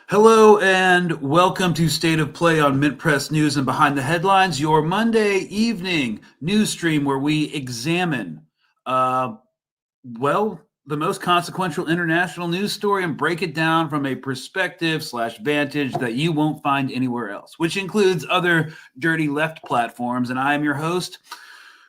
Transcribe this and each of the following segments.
Hello and welcome to State of Play on MintPress News and Behind the Headlines, your Monday evening news stream where we examine, uh, well, the most consequential international news story and break it down from a perspective/vantage that you won't find anywhere else, which includes other dirty left platforms. And I am your host,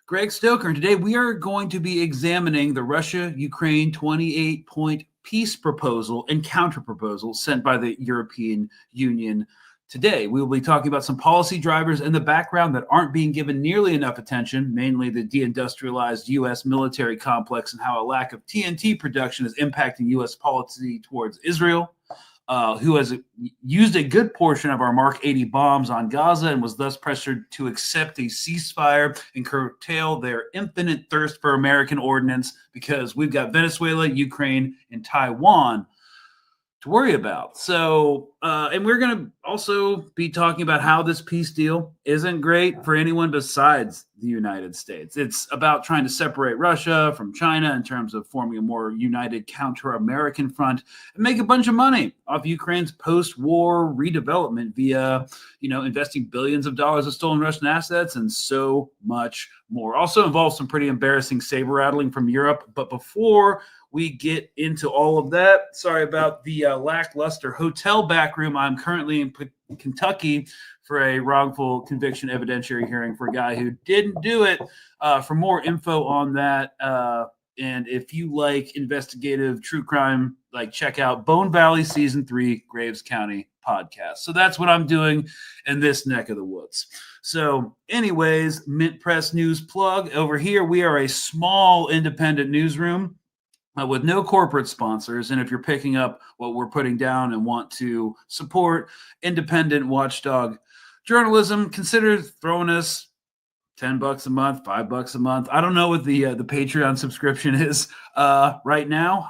Greg Stoker. And today we are going to be examining the Russia-Ukraine 28-point peace proposal and counter proposal sent by the European Union today. We will be talking about some policy drivers in the background that aren't being given nearly enough attention, mainly the deindustrialized U.S. military complex and how a lack of TNT production is impacting U.S. policy towards Israel, who has used a good portion of our Mark 80 bombs on Gaza and was thus pressured to accept a ceasefire and curtail their infinite thirst for American ordnance because we've got Venezuela, Ukraine, and Taiwan to worry about. So, and we're going to also be talking about how this peace deal isn't great for anyone besides the United States. It's about trying to separate Russia from China in terms of forming a more united counter-American front and make a bunch of money off Ukraine's post-war redevelopment via, investing billions of dollars of stolen Russian assets and so much more. Also involves some pretty embarrassing saber rattling from Europe. But before we get into all of that, sorry about the lackluster hotel back room. I'm currently in Kentucky for a wrongful conviction evidentiary hearing for a guy who didn't do it. For more info on that, and if you like investigative true crime, check out Bone Valley Season 3, Graves County podcast. So that's what I'm doing in this neck of the woods. So anyways, MintPress News plug. Over here, we are a small independent newsroom with no corporate sponsors. And if you're picking up what we're putting down and want to support independent watchdog journalism, consider throwing us $10 a month, $5 a month. I don't know what the Patreon subscription is right now.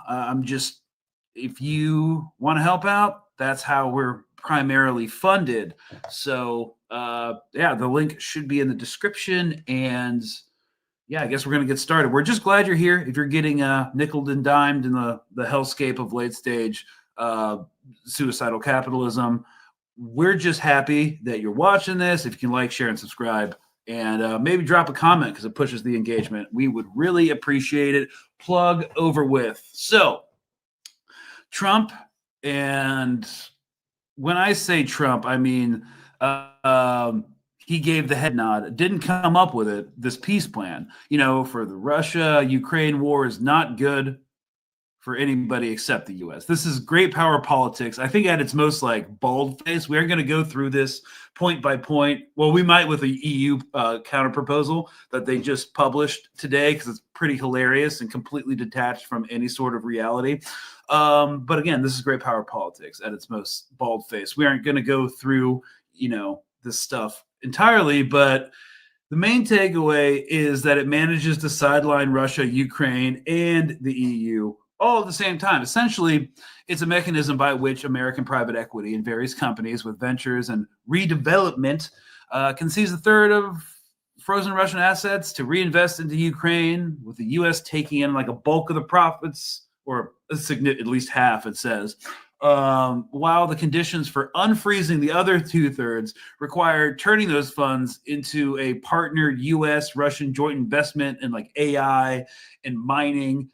If you want to help out, that's how we're primarily funded. So the link should be in the description. And I guess we're going to get started. We're just glad you're here. If you're getting nickeled and dimed in the hellscape of late stage suicidal capitalism, we're just happy that you're watching this. If you can like, share, and subscribe, and maybe drop a comment because it pushes the engagement, we would really appreciate it. Plug over with. So, Trump, and when I say Trump, I mean he gave the head nod, didn't come up with it, this peace plan. For the Russia-Ukraine war is not good for anybody except the U.S. This is great power politics. I think at its most bald face, we're going to go through this point by point. Well, we might with the EU counter proposal that they just published today because it's pretty hilarious and completely detached from any sort of reality. But again, this is great power politics at its most bald face. We aren't going to go through, this stuff entirely, but the main takeaway is that it manages to sideline Russia, Ukraine, and the EU all at the same time. Essentially, it's a mechanism by which American private equity and various companies with ventures and redevelopment can seize a third of frozen Russian assets to reinvest into Ukraine, with the U.S. taking in a bulk of the profits, or at least half, it says. While the conditions for unfreezing the other 2/3 require turning those funds into a partnered U.S.-Russian joint investment in AI and mining,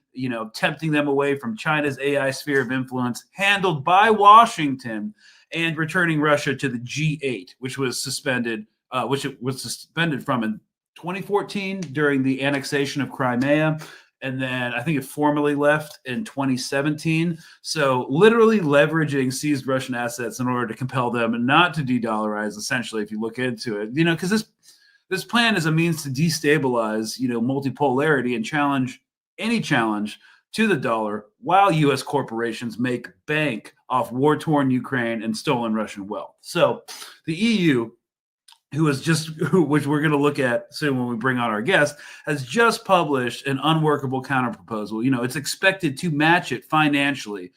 tempting them away from China's AI sphere of influence handled by Washington, and returning Russia to the G8, which was suspended from in 2014 during the annexation of Crimea. And then I think it formally left in 2017. So literally leveraging seized Russian assets in order to compel them not to de-dollarize, essentially, if you look into it, because this plan is a means to destabilize, multipolarity and challenge to the dollar while U.S. corporations make bank off war-torn Ukraine and stolen Russian wealth. So the EU, which we're going to look at soon when we bring on our guest, has just published an unworkable counter proposal. It's expected to match it financially,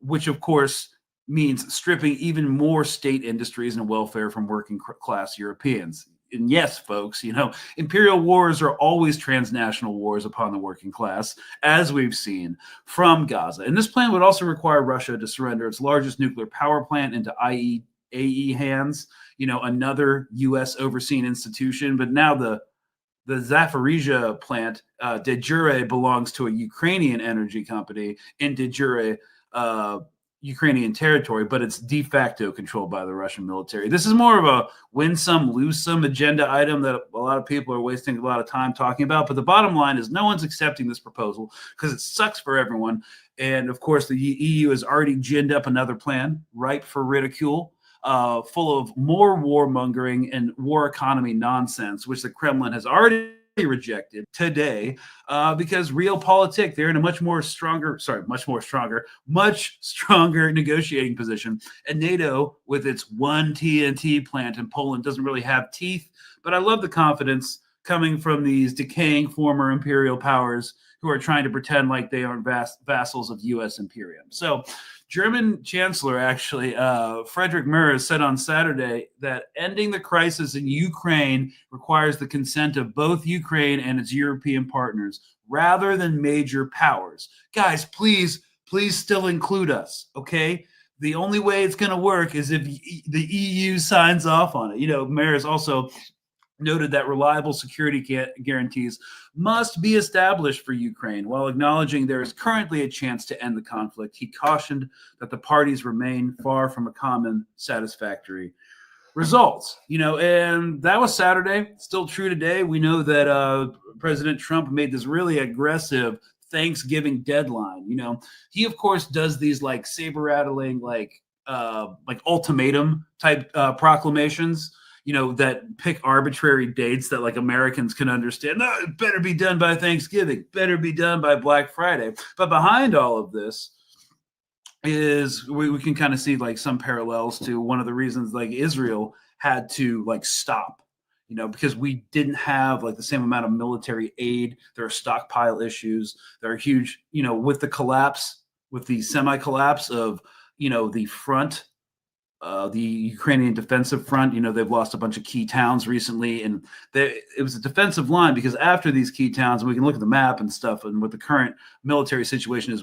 which of course means stripping even more state industries and welfare from working class Europeans. And yes, folks, imperial wars are always transnational wars upon the working class, as we've seen from Gaza. And this plan would also require Russia to surrender its largest nuclear power plant into IAEA hands, another U.S. overseen institution. But now the Zaporizhia plant de jure belongs to a Ukrainian energy company in de jure Ukrainian territory, but it's de facto controlled by the Russian military. This is more of a win some, lose some agenda item that a lot of people are wasting a lot of time talking about. But the bottom line is no one's accepting this proposal because it sucks for everyone. And of course, the EU has already ginned up another plan ripe for ridicule. Full of more warmongering and war economy nonsense, which the Kremlin has already rejected today because realpolitik, they're in a much stronger negotiating position. And NATO, with its one TNT plant in Poland, doesn't really have teeth. But I love the confidence coming from these decaying former imperial powers who are trying to pretend like they aren't vassals of U.S. imperium. So German Chancellor, actually, Friedrich Merz, said on Saturday that ending the crisis in Ukraine requires the consent of both Ukraine and its European partners rather than major powers. Guys, please still include us, okay? The only way it's going to work is if the EU signs off on it. Merz also noted that reliable security guarantees must be established for Ukraine. While acknowledging there is currently a chance to end the conflict, he cautioned that the parties remain far from a common satisfactory result. And that was Saturday, still true today. We know that President Trump made this really aggressive Thanksgiving deadline. He of course does these like saber rattling, like ultimatum type proclamations, that pick arbitrary dates that like Americans can understand. No, it better be done by Thanksgiving, better be done by Black Friday. But behind all of this is we can kind of see like some parallels to one of the reasons like Israel had to like stop, because we didn't have like the same amount of military aid. There are stockpile issues. There are huge, with the semi-collapse of, the front, the Ukrainian defensive front. They've lost a bunch of key towns recently, and it was a defensive line because after these key towns, and we can look at the map and stuff, and what the current military situation is,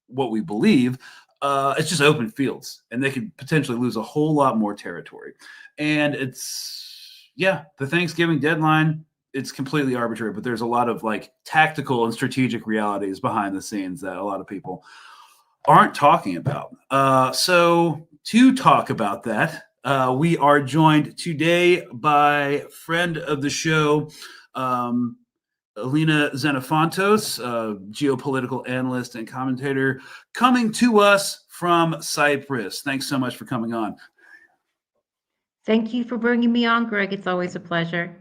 what we believe, it's just open fields, and they could potentially lose a whole lot more territory. And the Thanksgiving deadline, it's completely arbitrary, but there's a lot of like tactical and strategic realities behind the scenes that a lot of people aren't talking about. So to talk about that, we are joined today by friend of the show, Elina Xenofontos, geopolitical analyst and commentator, coming to us from Cyprus. Thanks so much for coming on. Thank you for bringing me on, Greg. It's always a pleasure.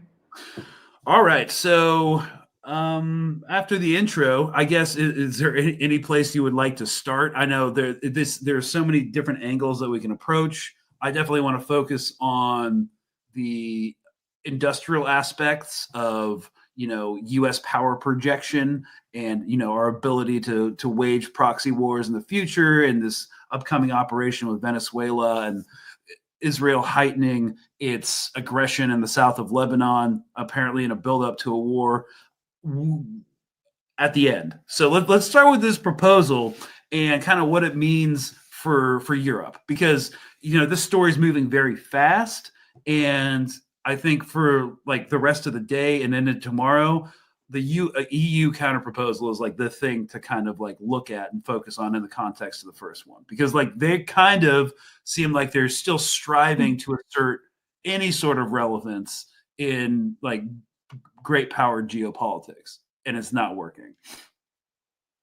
All right. So after the intro, I guess, is there any place you would like to start? I know there's so many different angles that we can approach. I definitely want to focus on the industrial aspects of, U.S. power projection and, our ability to wage proxy wars in the future, and this upcoming operation with Venezuela and Israel heightening its aggression in the south of Lebanon, apparently in a buildup to a war at the end. So let's start with this proposal and kind of what it means for Europe, because this story is moving very fast, and I think for like the rest of the day and then tomorrow, the EU counter proposal is like the thing to kind of like look at and focus on in the context of the first one, because like they kind of seem like they're still striving to assert any sort of relevance in like great power geopolitics, and it's not working.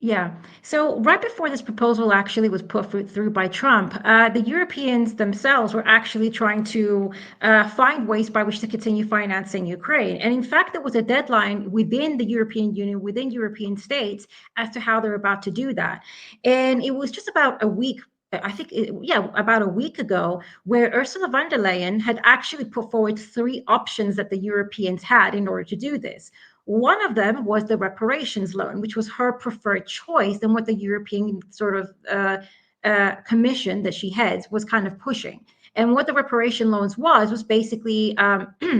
Yeah. So right before this proposal actually was put through by Trump, the Europeans themselves were actually trying to find ways by which to continue financing Ukraine. And in fact, there was a deadline within the European Union, within European states, as to how they're about to do that. And it was just about a week, about a week ago, where Ursula von der Leyen had actually put forward 3 options that the Europeans had in order to do this. One of them was the reparations loan, which was her preferred choice and what the European sort of commission that she heads was kind of pushing. And what the reparation loans was basically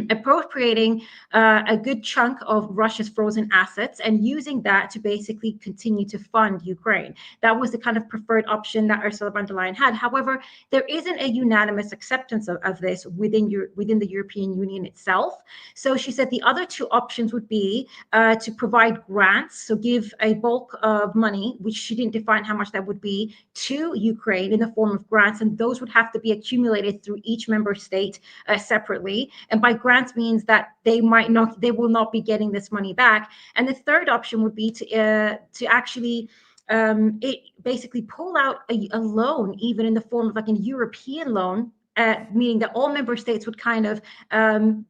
appropriating a good chunk of Russia's frozen assets and using that to basically continue to fund Ukraine. That was the kind of preferred option that Ursula von der Leyen had. However, there isn't a unanimous acceptance of this within the European Union itself. So she said the other two options would be to provide grants, so give a bulk of money, which she didn't define how much that would be, to Ukraine in the form of grants, and those would have to be accumulated through each member state separately. And by grants means that they will not be getting this money back. And the third option would be to actually basically pull out a loan, even in the form of like a European loan, meaning that all member states would kind of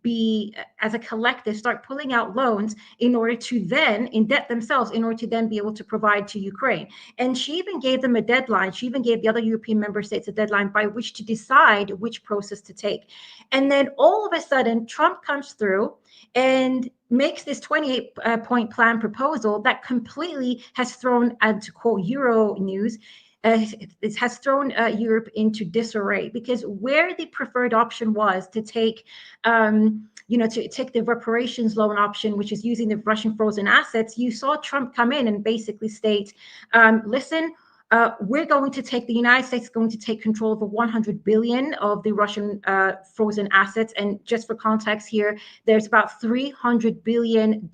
be, as a collective, start pulling out loans in order to then indebt themselves, in order to then be able to provide to Ukraine. And she even gave them a deadline. She even gave the other European member states a deadline by which to decide which process to take. And then all of a sudden, Trump comes through and makes this 28-point plan proposal that completely has thrown, and to quote Euro News, it has thrown Europe into disarray, because where the preferred option was to take, to take the reparations loan option, which is using the Russian frozen assets, you saw Trump come in and basically state, listen, we're going to take, the United States is going to take control of 100 billion of the Russian frozen assets. And just for context here, there's about $300 billion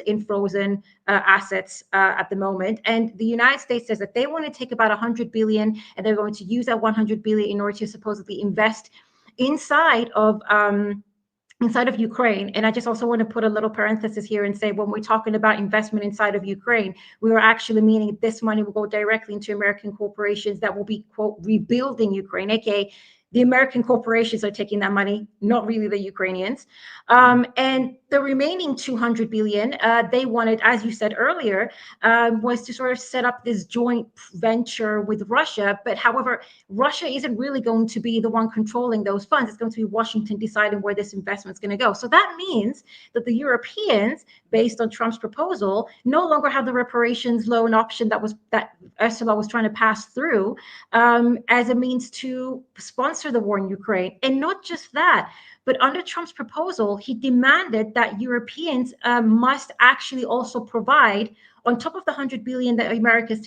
in frozen assets at the moment. And the United States says that they want to take about 100 billion, and they're going to use that 100 billion in order to supposedly invest inside of Ukraine. And I just also want to put a little parenthesis here and say, when we're talking about investment inside of Ukraine, we were actually meaning this money will go directly into American corporations that will be, quote, rebuilding Ukraine, aka the American corporations are taking that money, not really the Ukrainians. And the remaining 200 billion, they wanted, as you said earlier, was to sort of set up this joint venture with Russia. But however, Russia isn't really going to be the one controlling those funds. It's going to be Washington deciding where this investment is going to go. So that means that the Europeans, based on Trump's proposal, no longer have the reparations loan option that Ursula was trying to pass through as a means to sponsor the war in Ukraine. And not just that, but under Trump's proposal, he demanded that Europeans must actually also provide, on top of the 100 billion that the United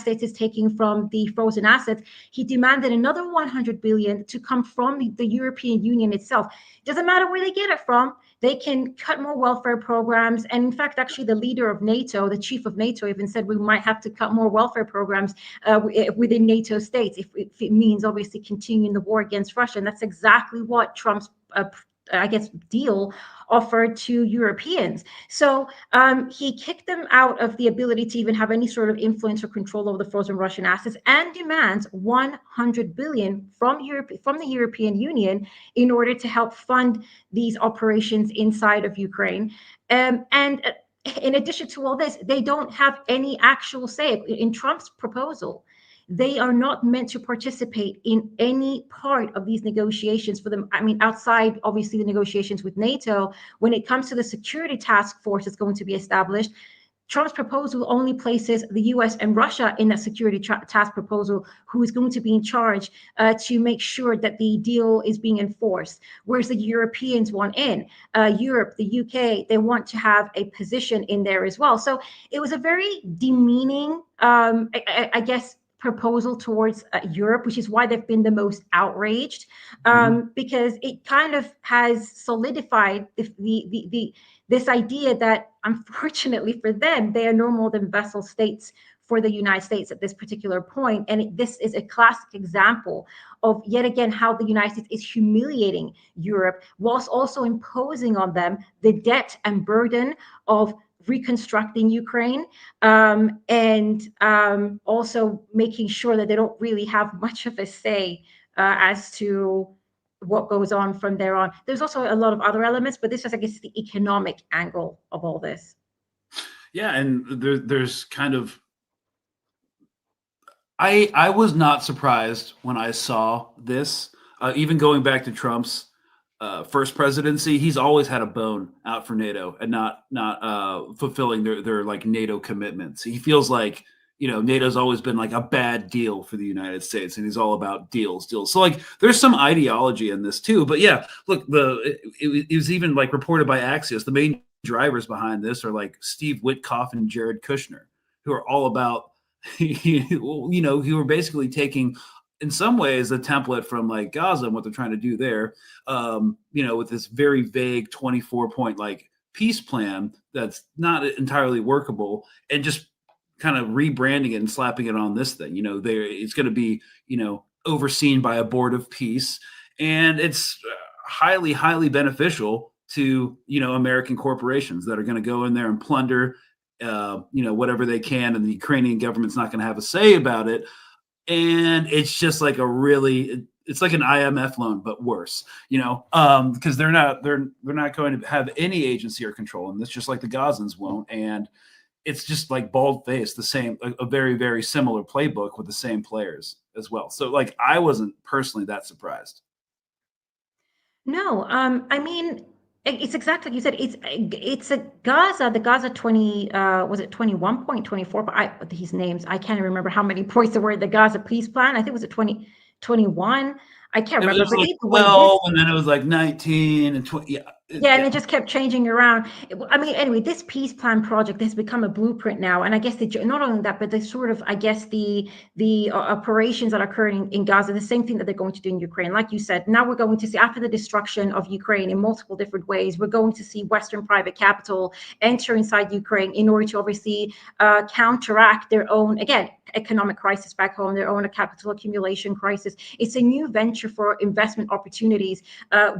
States is taking from the frozen assets, he demanded another 100 billion to come from the European Union itself. It doesn't matter where they get it from. They can cut more welfare programs. And in fact, actually, the leader of NATO, the chief of NATO, even said we might have to cut more welfare programs within NATO states if it means obviously continuing the war against Russia. And that's exactly what Trump's deal offered to Europeans. So he kicked them out of the ability to even have any sort of influence or control over the frozen Russian assets, and demands 100 billion from the European Union in order to help fund these operations inside of Ukraine. And in addition to all this, they don't have any actual say in Trump's proposal. They are not meant to participate in any part of these negotiations for them. I mean, outside, obviously, the negotiations with NATO, when it comes to the security task force that's going to be established, Trump's proposal only places the US and Russia in that security task proposal, who is going to be in charge to make sure that the deal is being enforced. Whereas the Europeans want in. Europe, the UK, they want to have a position in there as well. So it was a very demeaning, proposal towards Europe, which is why they've been the most outraged, because it kind of has solidified this idea that, unfortunately for them, they are no more than vassal states for the United States at this particular point. And this is a classic example of, yet again, how the United States is humiliating Europe, whilst also imposing on them the debt and burden of reconstructing Ukraine, and also making sure that they don't really have much of a say as to what goes on from there on. There's also a lot of other elements, but this is, I guess, the economic angle of all this. Yeah, and there's kind of, I was not surprised when I saw this. Even going back to Trump's first presidency, he's always had a bone out for NATO and not fulfilling their like NATO commitments. He feels like, NATO's always been like a bad deal for the United States, and he's all about deals. So like, there's some ideology in this too. But yeah, look, it was even like reported by Axios. The main drivers behind this are like Steve Witkoff and Jared Kushner, who are all about, who are basically taking, in some ways, a template from like Gaza and what they're trying to do there, with this very vague 24-point like peace plan that's not entirely workable, and just kind of rebranding it and slapping it on this thing. It's going to be, overseen by a board of peace, and it's highly, highly beneficial to, American corporations that are going to go in there and plunder, whatever they can, and the Ukrainian government's not going to have a say about it. And it's just like it's like an IMF loan, but worse, because they're not going to have any agency or control, and it's just like the Gazans won't. And it's just like bald faced, the same, a very, very similar playbook with the same players as well. So like, I wasn't personally that surprised. No, I mean, it's exactly like you said. It's a Gaza, the Gaza 20, was it 21.24? But these names, I can't remember how many points there were in the Gaza peace plan. I think it was a 2021. I can't It remember, was but like either way, 12, and then it was like 19 and 20. Yeah. yeah, and Yeah. it just kept changing around. I mean, anyway, this peace plan project has become a blueprint now, and I guess not only that, but the sort of, I guess, the operations that are occurring in Gaza, the same thing that they're going to do in Ukraine. Like you said, now we're going to see, after the destruction of Ukraine in multiple different ways, we're going to see Western private capital enter inside Ukraine in order to obviously counteract their own, again, economic crisis back home, their own capital accumulation crisis. It's a new venture for investment opportunities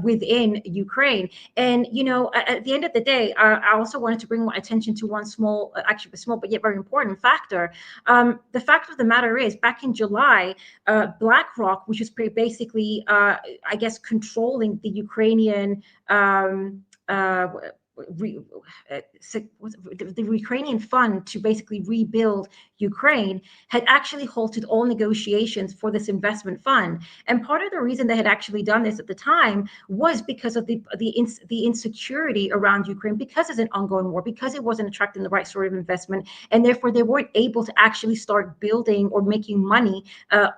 within Ukraine. And, at the end of the day, I also wanted to bring attention to one small, actually small, but yet very important factor. The fact of the matter is, back in July, BlackRock, which is basically, I guess, controlling the Ukrainian the Ukrainian fund to basically rebuild Ukraine, had actually halted all negotiations for this investment fund. And part of the reason they had actually done this at the time was because of the insecurity around Ukraine, because it's an ongoing war, because it wasn't attracting the right sort of investment, and therefore they weren't able to actually start building or making money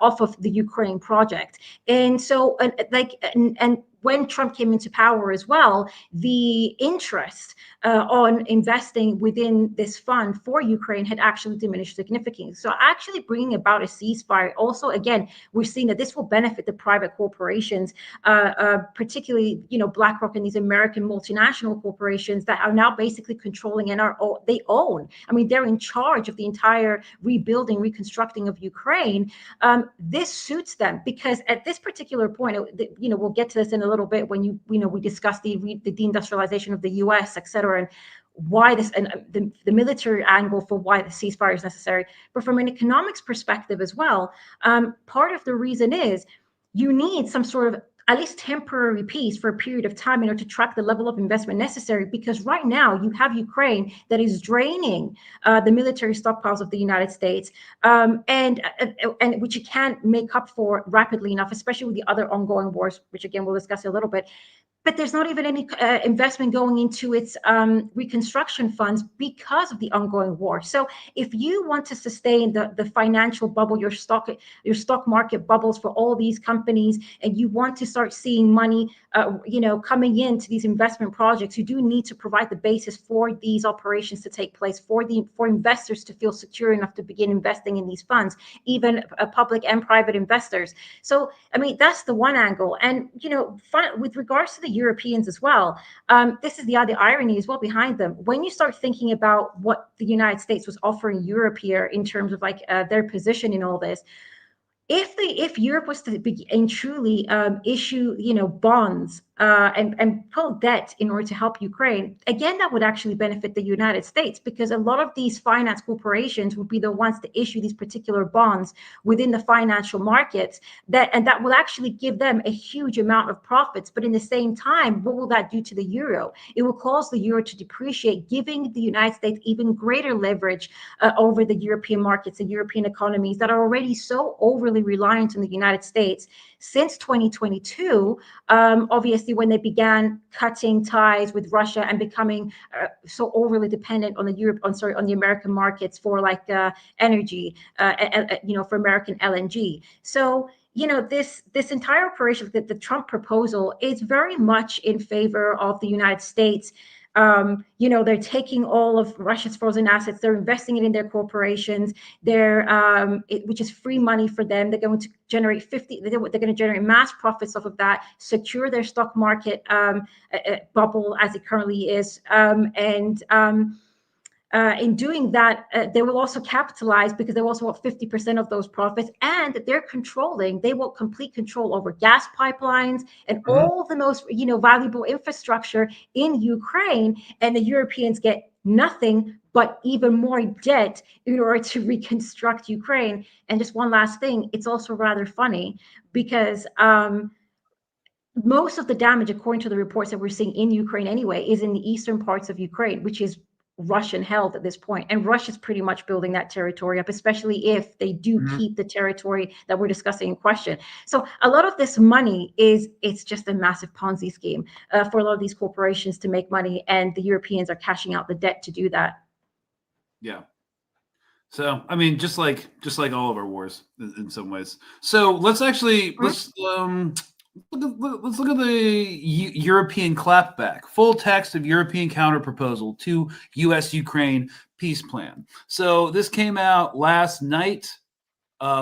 off of the Ukraine project. And so, and when Trump came into power as well, the interest on investing within this fund for Ukraine had actually diminished significantly. So actually bringing about a ceasefire, also, again, we're seeing that this will benefit the private corporations, particularly, BlackRock and these American multinational corporations that are now basically controlling and they own. I mean, they're in charge of the entire rebuilding, reconstructing of Ukraine. This suits them because at this particular point, we'll get to this in a little bit when we discuss the deindustrialization of the U.S., et cetera, and why this, and the military angle for why the ceasefire is necessary. But from an economics perspective as well, part of the reason is you need some sort of at least temporary peace for a period of time in order to track the level of investment necessary, because right now you have Ukraine that is draining the military stockpiles of the United States, and which you can't make up for rapidly enough, especially with the other ongoing wars, which again we'll discuss in a little bit. But there's not even any investment going into its reconstruction funds because of the ongoing war. So if you want to sustain the financial bubble, your stock market bubbles for all these companies, and you want to start seeing money, coming into these investment projects, you do need to provide the basis for these operations to take place, for investors to feel secure enough to begin investing in these funds, even public and private investors. So, I mean, that's the one angle. And, with regards to the Europeans as well, this is the other irony as well behind them. When you start thinking about what the United States was offering Europe here in terms of their position in all this, if Europe was to begin truly issue bonds and pull debt in order to help Ukraine, again, that would actually benefit the United States, because a lot of these finance corporations would be the ones to issue these particular bonds within the financial markets, that will actually give them a huge amount of profits. But in the same time, what will that do to the euro? It will cause the euro to depreciate, giving the United States even greater leverage over the European markets, the European economies that are already so overly reliant on the United States since 2022. Obviously, obviously when they began cutting ties with Russia and becoming so overly dependent on the American markets for like energy, for American LNG. So this entire operation, the Trump proposal, is very much in favor of the United States. They're taking all of Russia's frozen assets, they're investing it in their corporations, which is free money for them. They're going to generate they're going to generate mass profits off of that, secure their stock market bubble as it currently is, and in doing that, they will also capitalize because they also want 50% of those profits, and they want complete control over gas pipelines and all the most, valuable infrastructure in Ukraine. And the Europeans get nothing but even more debt in order to reconstruct Ukraine. And just one last thing, it's also rather funny because most of the damage, according to the reports that we're seeing in Ukraine anyway, is in the eastern parts of Ukraine, which is Russian held at this point. And Russia's pretty much building that territory up, especially if they do keep the territory that we're discussing in question. So a lot of this money it's just a massive Ponzi scheme for a lot of these corporations to make money. And the Europeans are cashing out the debt to do that. Yeah. So, I mean, just like all of our wars in some ways. So let's look at the European clapback. Full text of European counterproposal to U.S.-Ukraine peace plan. So this came out last night,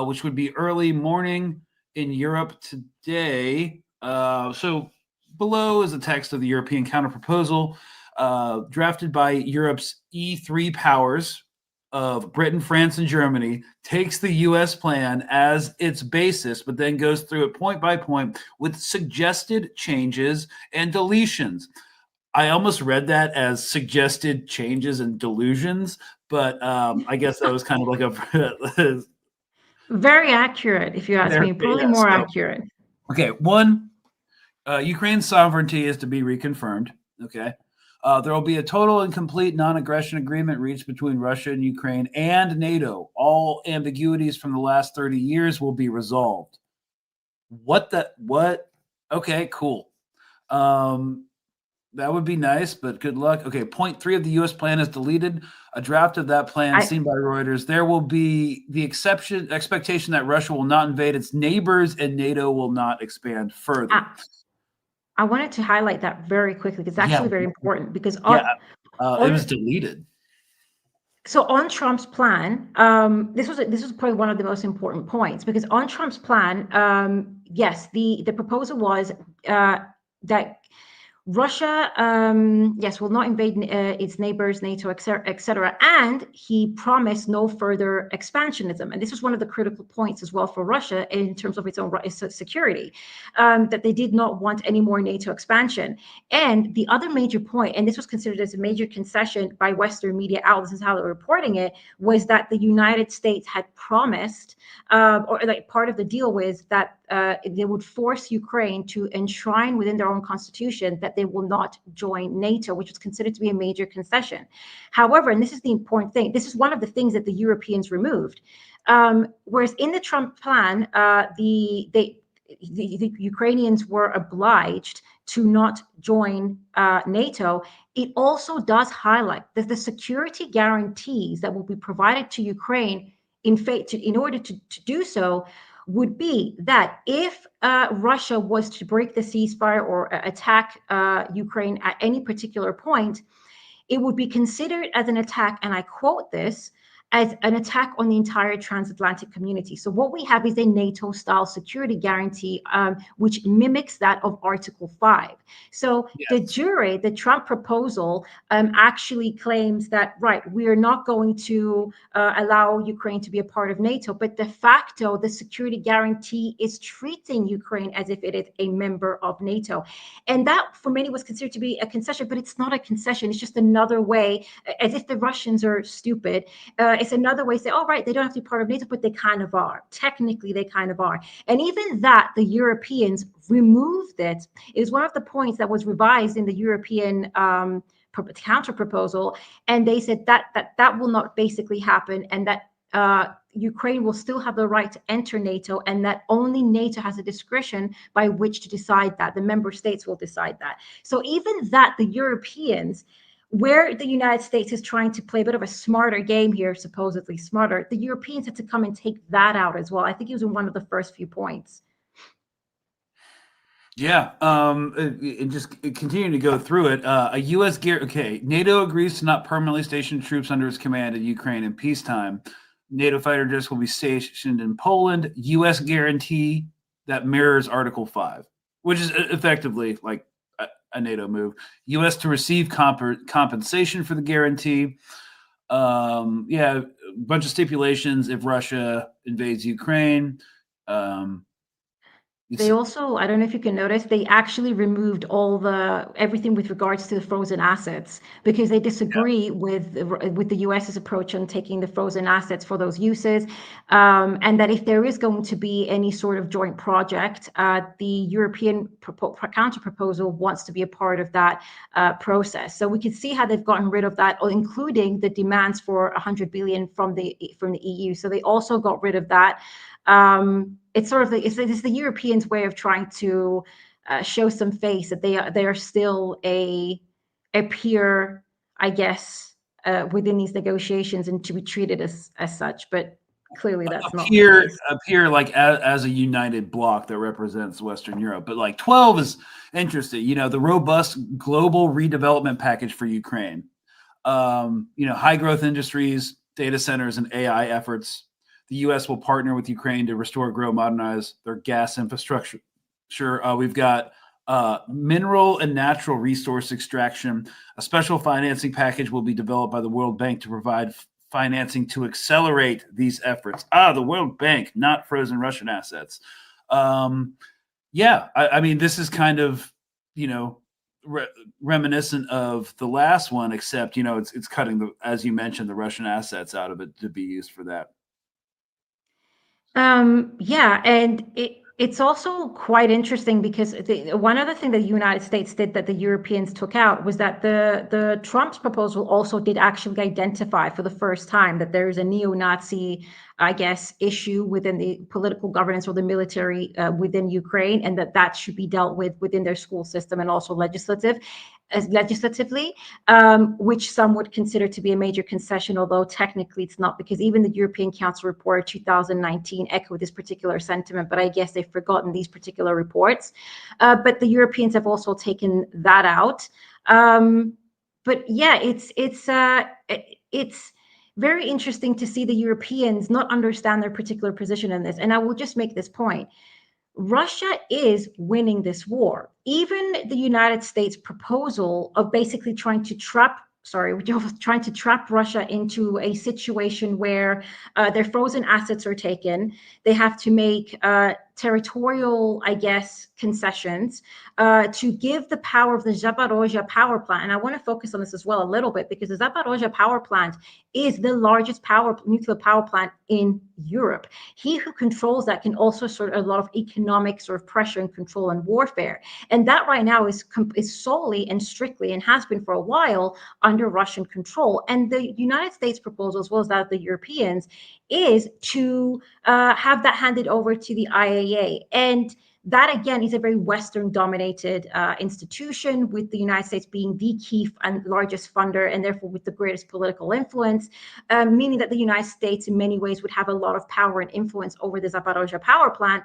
which would be early morning in Europe today. So below is the text of the European counterproposal, drafted by Europe's E3 powers of Britain, France, and Germany, takes the U.S. plan as its basis, but then goes through it point by point with suggested changes and deletions. I almost read that as suggested changes and delusions, but I guess that was kind of like a very accurate, if you ask me. Probably more accurate. Okay, one, Ukraine's sovereignty is to be reconfirmed. Okay. There will be a total and complete non-aggression agreement reached between Russia and Ukraine and NATO. All ambiguities from the last 30 years will be resolved. What? Okay, cool. That would be nice, but good luck. Okay, point 3 of the U.S. plan is deleted. A draft of that plan seen by Reuters. There will be the expectation that Russia will not invade its neighbors and NATO will not expand further. I wanted to highlight that very quickly because it's actually very important because it was deleted. So on Trump's plan, this was probably one of the most important points because on Trump's plan, yes, the proposal was that Russia, yes, will not invade its neighbors, NATO, et cetera. And he promised no further expansionism. And this was one of the critical points as well for Russia in terms of its own security, that they did not want any more NATO expansion. And the other major point, and this was considered as a major concession by Western media outlets, this is how they're reporting it, was that the United States had promised, or like part of the deal was that they would force Ukraine to enshrine within their own constitution that they will not join NATO, which was considered to be a major concession. However, and this is the important thing, this is one of the things that the Europeans removed. Whereas in the Trump plan, the Ukrainians were obliged to not join NATO. It also does highlight that the security guarantees that will be provided to Ukraine in order to do so would be that if Russia was to break the ceasefire or attack Ukraine at any particular point, it would be considered as an attack, and I quote this, as an attack on the entire transatlantic community. So what we have is a NATO-style security guarantee, which mimics that of Article 5. So the jury, the Trump proposal, actually claims that, right, we are not going to allow Ukraine to be a part of NATO, but de facto, the security guarantee is treating Ukraine as if it is a member of NATO. And that, for many, was considered to be a concession, but it's not a concession. It's just another way, as if the Russians are stupid, it's another way to say, oh, right, they don't have to be part of NATO, but they kind of are. Technically, they kind of are. And even that, the Europeans removed it. It was one of the points that was revised in the European counter proposal. And they said that will not basically happen, and that Ukraine will still have the right to enter NATO, and that only NATO has a discretion by which to decide that. The member states will decide that. So even that, the Europeans, where the United States is trying to play a bit of a smarter game here, supposedly smarter, the Europeans had to come and take that out as well. I think it was in one of the first few points. Yeah, and just continuing to go through it, a U.S. NATO agrees to not permanently station troops under its command in Ukraine in peacetime. NATO fighter jets will be stationed in Poland. U.S. guarantee that mirrors Article 5, which is effectively like a NATO move. U.S. to receive compensation for the guarantee. Yeah, a bunch of stipulations if Russia invades Ukraine. They also, I don't know if you can notice, they actually removed everything with regards to the frozen assets because they disagree with the US's approach on taking the frozen assets for those uses, and that if there is going to be any sort of joint project, the European counter proposal wants to be a part of that process. So we can see how they've gotten rid of that, including the demands for 100 billion from the EU. So they also got rid of that. It's sort of it's the Europeans' way of trying to show some face that they are still a peer, I guess, within these negotiations and to be treated as such. But clearly, that's not the case. Appear like as a united bloc that represents Western Europe. But like 12 is interesting. The robust global redevelopment package for Ukraine. High growth industries, data centers, and AI efforts. The U.S. will partner with Ukraine to restore, grow, modernize their gas infrastructure. Sure, we've got mineral and natural resource extraction. A special financing package will be developed by the World Bank to provide financing to accelerate these efforts. The World Bank, not frozen Russian assets. Yeah, I mean, this is kind of, reminiscent of the last one, except, it's cutting as you mentioned, the Russian assets out of it to be used for that. Yeah, and it's also quite interesting because one other thing that the United States did that the Europeans took out was that the Trump's proposal also did actually identify for the first time that there is a neo-Nazi, I guess, issue within the political governance or the military within Ukraine, and that should be dealt with within their school system and also legislatively, which some would consider to be a major concession, although technically it's not, because even the European Council report 2019 echoed this particular sentiment, but I guess they've forgotten these particular reports. But the Europeans have also taken that out. But yeah, it's very interesting to see the Europeans not understand their particular position in this. And I will just make this point. Russia is winning this war. Even the United States proposal of basically trying to trap Russia into a situation where their frozen assets are taken. They have to make territorial, I guess, concessions to give the power of the Zaporozhye power plant. And I want to focus on this as well a little bit, because the Zaporozhye power plant is the largest nuclear power plant in Europe. He who controls that can also exert a lot of economic sort of pressure and control and warfare. And that right now is solely and strictly, and has been for a while, under Russian control. And the United States proposal, as well as that of the Europeans, is to have that handed over to the IAEA. And that, again, is a very Western-dominated institution, with the United States being the key and largest funder, and therefore with the greatest political influence, meaning that the United States in many ways would have a lot of power and influence over the Zaporozhye power plant.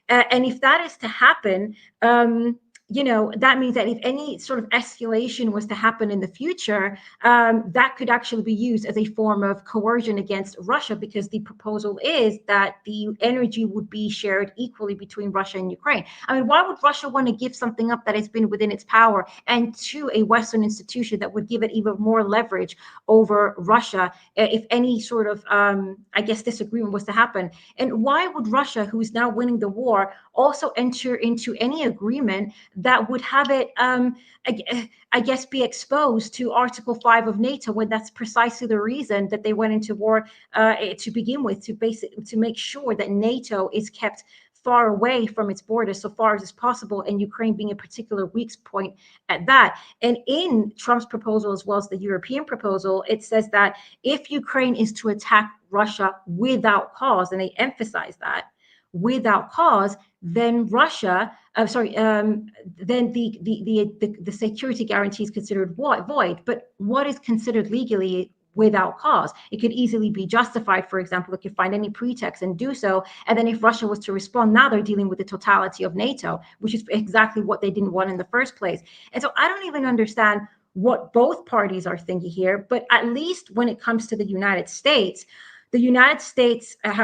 And if that is to happen, that means that if any sort of escalation was to happen in the future, that could actually be used as a form of coercion against Russia, because the proposal is that the energy would be shared equally between Russia and Ukraine. I mean, why would Russia want to give something up that has been within its power, and to a Western institution that would give it even more leverage over Russia if any sort of, I guess, disagreement was to happen? And why would Russia, who is now winning the war, also enter into any agreement that would have it, I guess, be exposed to Article 5 of NATO, when that's precisely the reason that they went into war to begin with, to make sure that NATO is kept far away from its borders so far as is possible, and Ukraine being a particular weak point at that. And in Trump's proposal, as well as the European proposal, it says that if Ukraine is to attack Russia without cause, and they emphasize that, without cause, then Russia, then the security guarantee is considered void. But what is considered legally without cause? It could easily be justified. For example, they could find any pretext and do so. And then if Russia was to respond, now they're dealing with the totality of NATO, which is exactly what they didn't want in the first place. And so I don't even understand what both parties are thinking here. But at least when it comes to the United States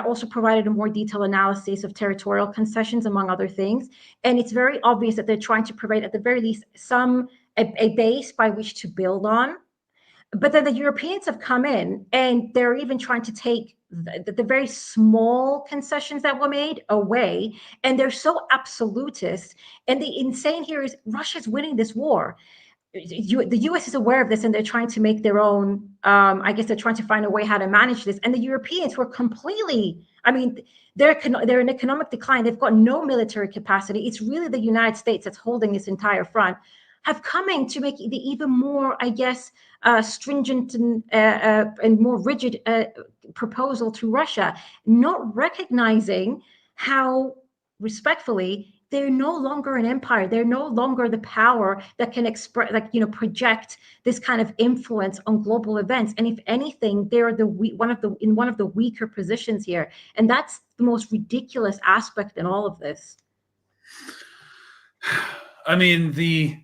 also provided a more detailed analysis of territorial concessions, among other things. And it's very obvious that they're trying to provide, at the very least, a base by which to build on. But then the Europeans have come in, and they're even trying to take the very small concessions that were made away. And they're so absolutist. And the insane here is Russia's winning this war. The US is aware of this, and they're trying to make their own, I guess they're trying to find a way how to manage this. And the Europeans were completely, I mean, they're in economic decline. They've got no military capacity. It's really the United States that's holding this entire front, have coming to make the even more, I guess, stringent and more rigid proposal to Russia, not recognizing how, respectfully, they're no longer an empire. They're no longer the power that can project this kind of influence on global events. And if anything, they're in one of the weaker positions here. And that's the most ridiculous aspect in all of this. I mean, the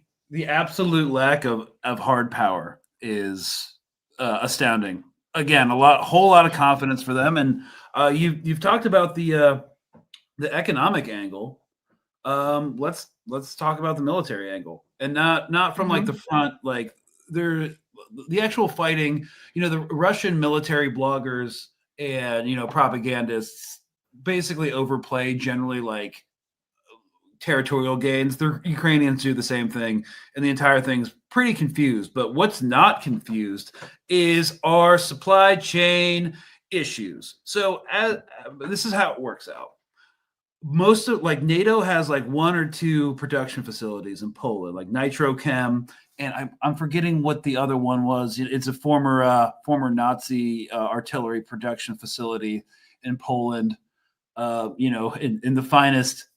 absolute lack of hard power is astounding. Again, whole lot of confidence for them. And you've talked about the economic angle. Let's talk about the military angle, and not from like the front, like the actual fighting. The Russian military bloggers and propagandists basically overplay generally like territorial gains. The Ukrainians do the same thing, and the entire thing's pretty confused. But what's not confused is our supply chain issues. So this is how it works out. Most of NATO has like one or two production facilities in Poland, like Nitrochem, and I'm forgetting what the other one was. It's a former Nazi artillery production facility in Poland. In the finest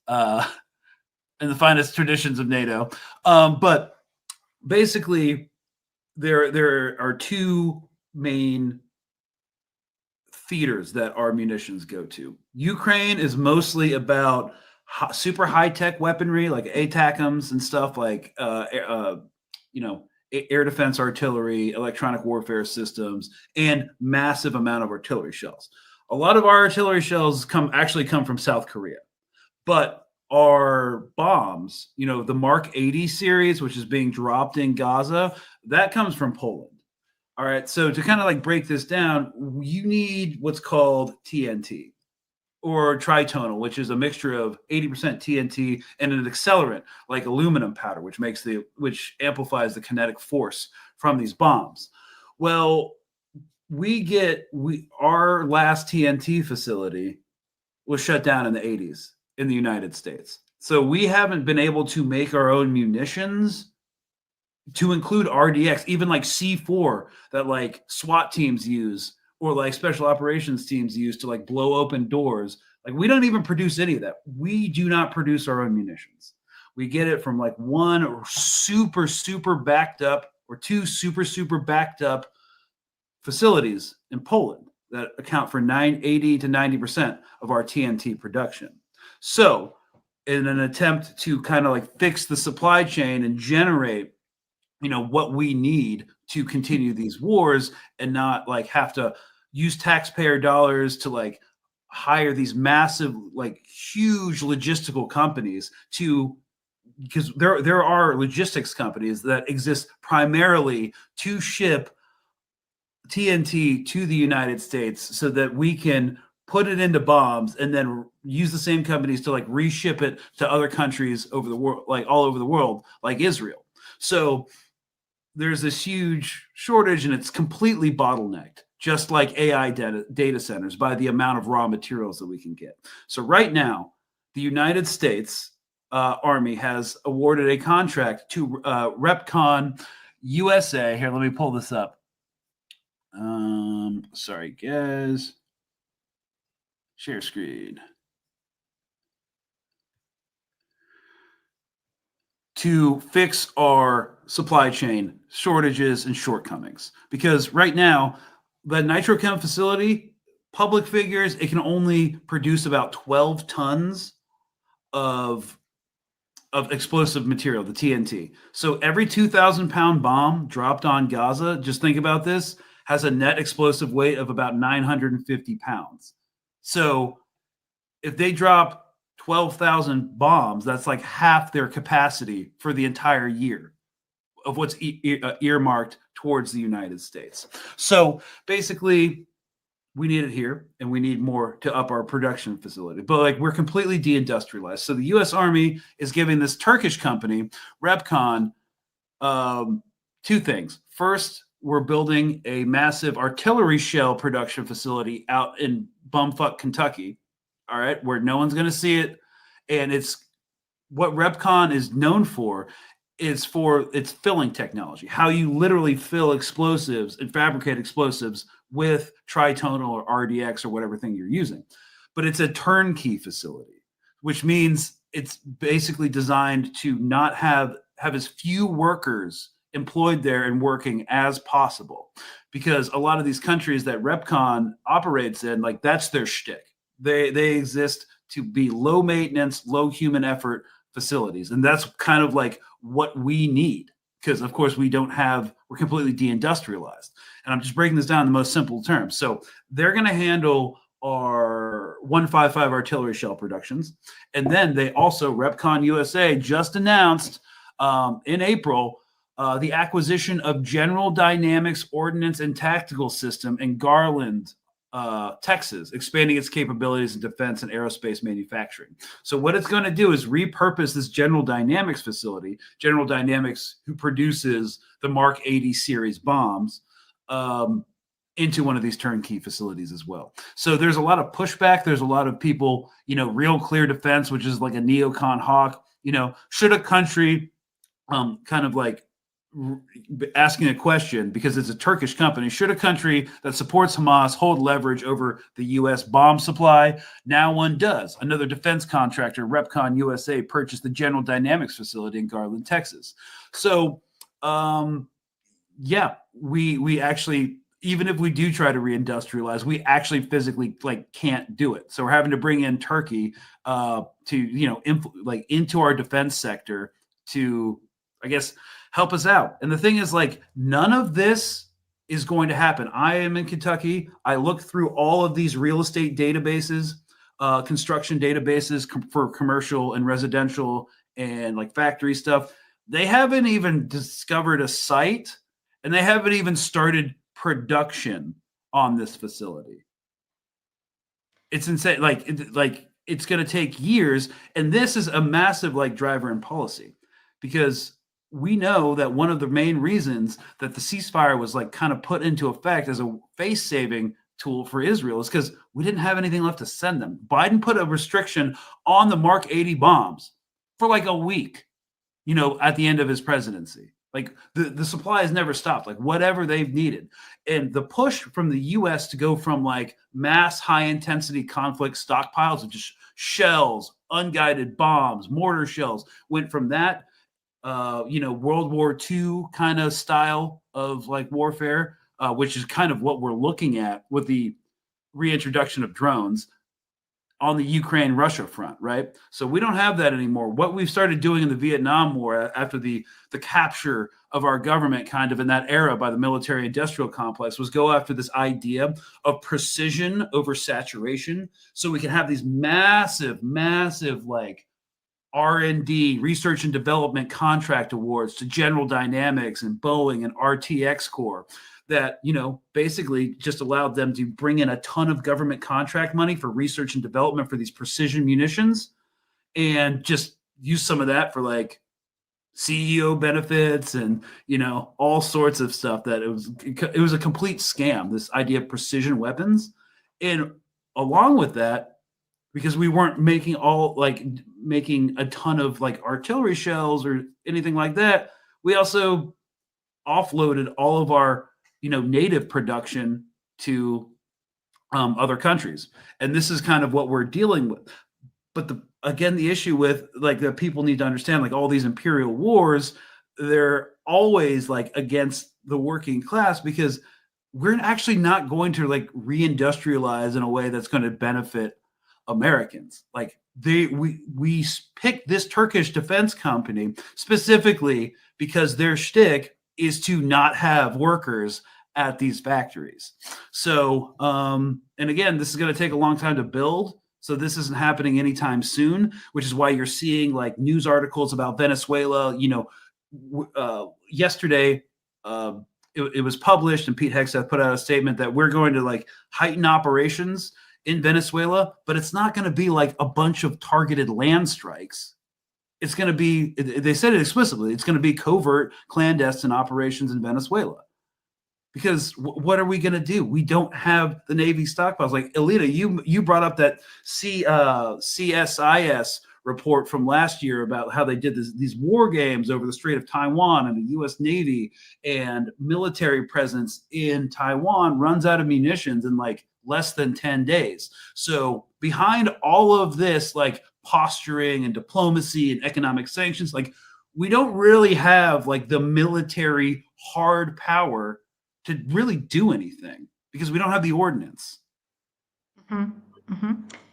traditions of NATO. But basically, there are two main theaters that our munitions go to. Ukraine is mostly about super high-tech weaponry like ATACMS and stuff like air defense artillery, electronic warfare systems, and massive amount of artillery shells. A lot of our artillery shells come from South Korea. But our bombs, the Mark 80 series, which is being dropped in Gaza, that comes from Poland. All right. So to kind of like break this down, you need what's called TNT or tritonal, which is a mixture of 80% TNT and an accelerant like aluminum powder, which amplifies the kinetic force from these bombs. Well, our last TNT facility was shut down in the 80s in the United States. So we haven't been able to make our own munitions to include RDX, even like C4 that like SWAT teams use or like special operations teams use to like blow open doors. Like we don't even produce any of that. We do not produce our own munitions. We get it from like one or super, super backed up or two super, super backed up facilities in Poland that account for 80 to 90% of our TNT production. So in an attempt to kind of like fix the supply chain and generate what we need to continue these wars and not like have to use taxpayer dollars to like hire these massive, like huge logistical companies because there are logistics companies that exist primarily to ship TNT to the United States so that we can put it into bombs and then use the same companies to like reship it to other countries over the world, like all over the world, like Israel. So there's this huge shortage and it's completely bottlenecked, just like AI data centers, by the amount of raw materials that we can get. So right now, the United States Army has awarded a contract to Repcon USA. Here, let me pull this up. Sorry, guys. Share screen. To fix our supply chain shortages and shortcomings. Because right now, the nitrochem facility, public figures, it can only produce about 12 tons of explosive material, the TNT. So every 2,000-pound bomb dropped on Gaza, just think about this, has a net explosive weight of about 950 pounds. So if they drop 12,000 bombs, that's like half their capacity for the entire year of what's earmarked towards the United States. So basically, we need it here and we need more to up our production facility. But like we're completely deindustrialized. So the US Army is giving this Turkish company, Repcon, two things. First, we're building a massive artillery shell production facility out in bumfuck Kentucky, all right, where no one's going to see it. And it's what Repcon is known for is for its filling technology, how you literally fill explosives and fabricate explosives with tritonal or RDX or whatever thing you're using. But it's a turnkey facility, which means it's basically designed to not have as few workers employed there and working as possible. Because a lot of these countries that Repcon operates in, like that's their shtick. They exist to be low maintenance, low human effort facilities. And that's kind of like what we need. Because of course we're completely deindustrialized. And I'm just breaking this down in the most simple terms. So they're going to handle our 155 artillery shell productions. And then they also, Repcon USA just announced in April, the acquisition of General Dynamics Ordnance and Tactical System in Garland, Texas, expanding its capabilities in defense and aerospace manufacturing. So what it's going to do is repurpose this General Dynamics facility, General Dynamics, who produces the Mark 80 series bombs, into one of these turnkey facilities as well. So there's a lot of pushback. There's a lot of people, Real Clear Defense, which is like a neocon hawk, should a country kind of like asking a question, because it's a Turkish company, should a country that supports Hamas hold leverage over the U.S. bomb supply? Now one does. Another defense contractor, Repcon USA, purchased the General Dynamics facility in Garland, Texas. So, we actually, even if we do try to reindustrialize, we actually physically can't do it. So we're having to bring in Turkey to into our defense sector to, I guess, help us out. And the thing is, none of this is going to happen. I am in Kentucky. I looked through all of these real estate databases, construction databases for commercial and residential and factory stuff. They haven't even discovered a site, and they haven't even started production on this facility. It's insane. It's going to take years. And this is a massive driver in policy, because we know that one of the main reasons that the ceasefire was kind of put into effect as a face-saving tool for Israel is because we didn't have anything left to send them. Biden put a restriction on the Mark 80 bombs for a week, at the end of his presidency. The supply has never stopped, whatever they've needed. And the push from the U.S. to go from mass high-intensity conflict stockpiles of just shells, unguided bombs, mortar shells, went from that World War II kind of style of warfare, which is kind of what we're looking at with the reintroduction of drones on the Ukraine-Russia front, right? So we don't have that anymore. What we've started doing in the Vietnam War after the capture of our government kind of in that era by the military-industrial complex was go after this idea of precision over saturation, so we can have these massive R&D, research and development contract awards to General Dynamics and Boeing and RTX Corps that, basically just allowed them to bring in a ton of government contract money for research and development for these precision munitions, and just use some of that for CEO benefits and, all sorts of stuff. That it was a complete scam, this idea of precision weapons. And along with that, because we weren't making a ton of like artillery shells or anything like that. We also offloaded all of our native production to other countries, and this is kind of what we're dealing with. But the issue with like that people need to understand, like all these imperial wars, they're always like against the working class because we're actually not going to like reindustrialize in a way that's going to benefit Americans. Like we picked this Turkish defense company specifically because their shtick is to not have workers at these factories. So, and again, this is going to take a long time to build. So this isn't happening anytime soon, which is why you're seeing like news articles about Venezuela. Yesterday, it was published, and Pete Hegseth put out a statement that we're going to like heighten operations in Venezuela, but it's not going to be like a bunch of targeted land strikes. It's going to be, they said it explicitly, it's going to be covert, clandestine operations in Venezuela. Because what are we going to do? We don't have the Navy stockpiles. Like Elina, you brought up that CSIS report from last year about how they did these war games over the Strait of Taiwan, and the U.S. Navy and military presence in Taiwan runs out of munitions in like less than 10 days. So behind all of this, like posturing and diplomacy and economic sanctions, like we don't really have like the military hard power to really do anything because we don't have the ordinance. Mm-hmm. Mm-hmm.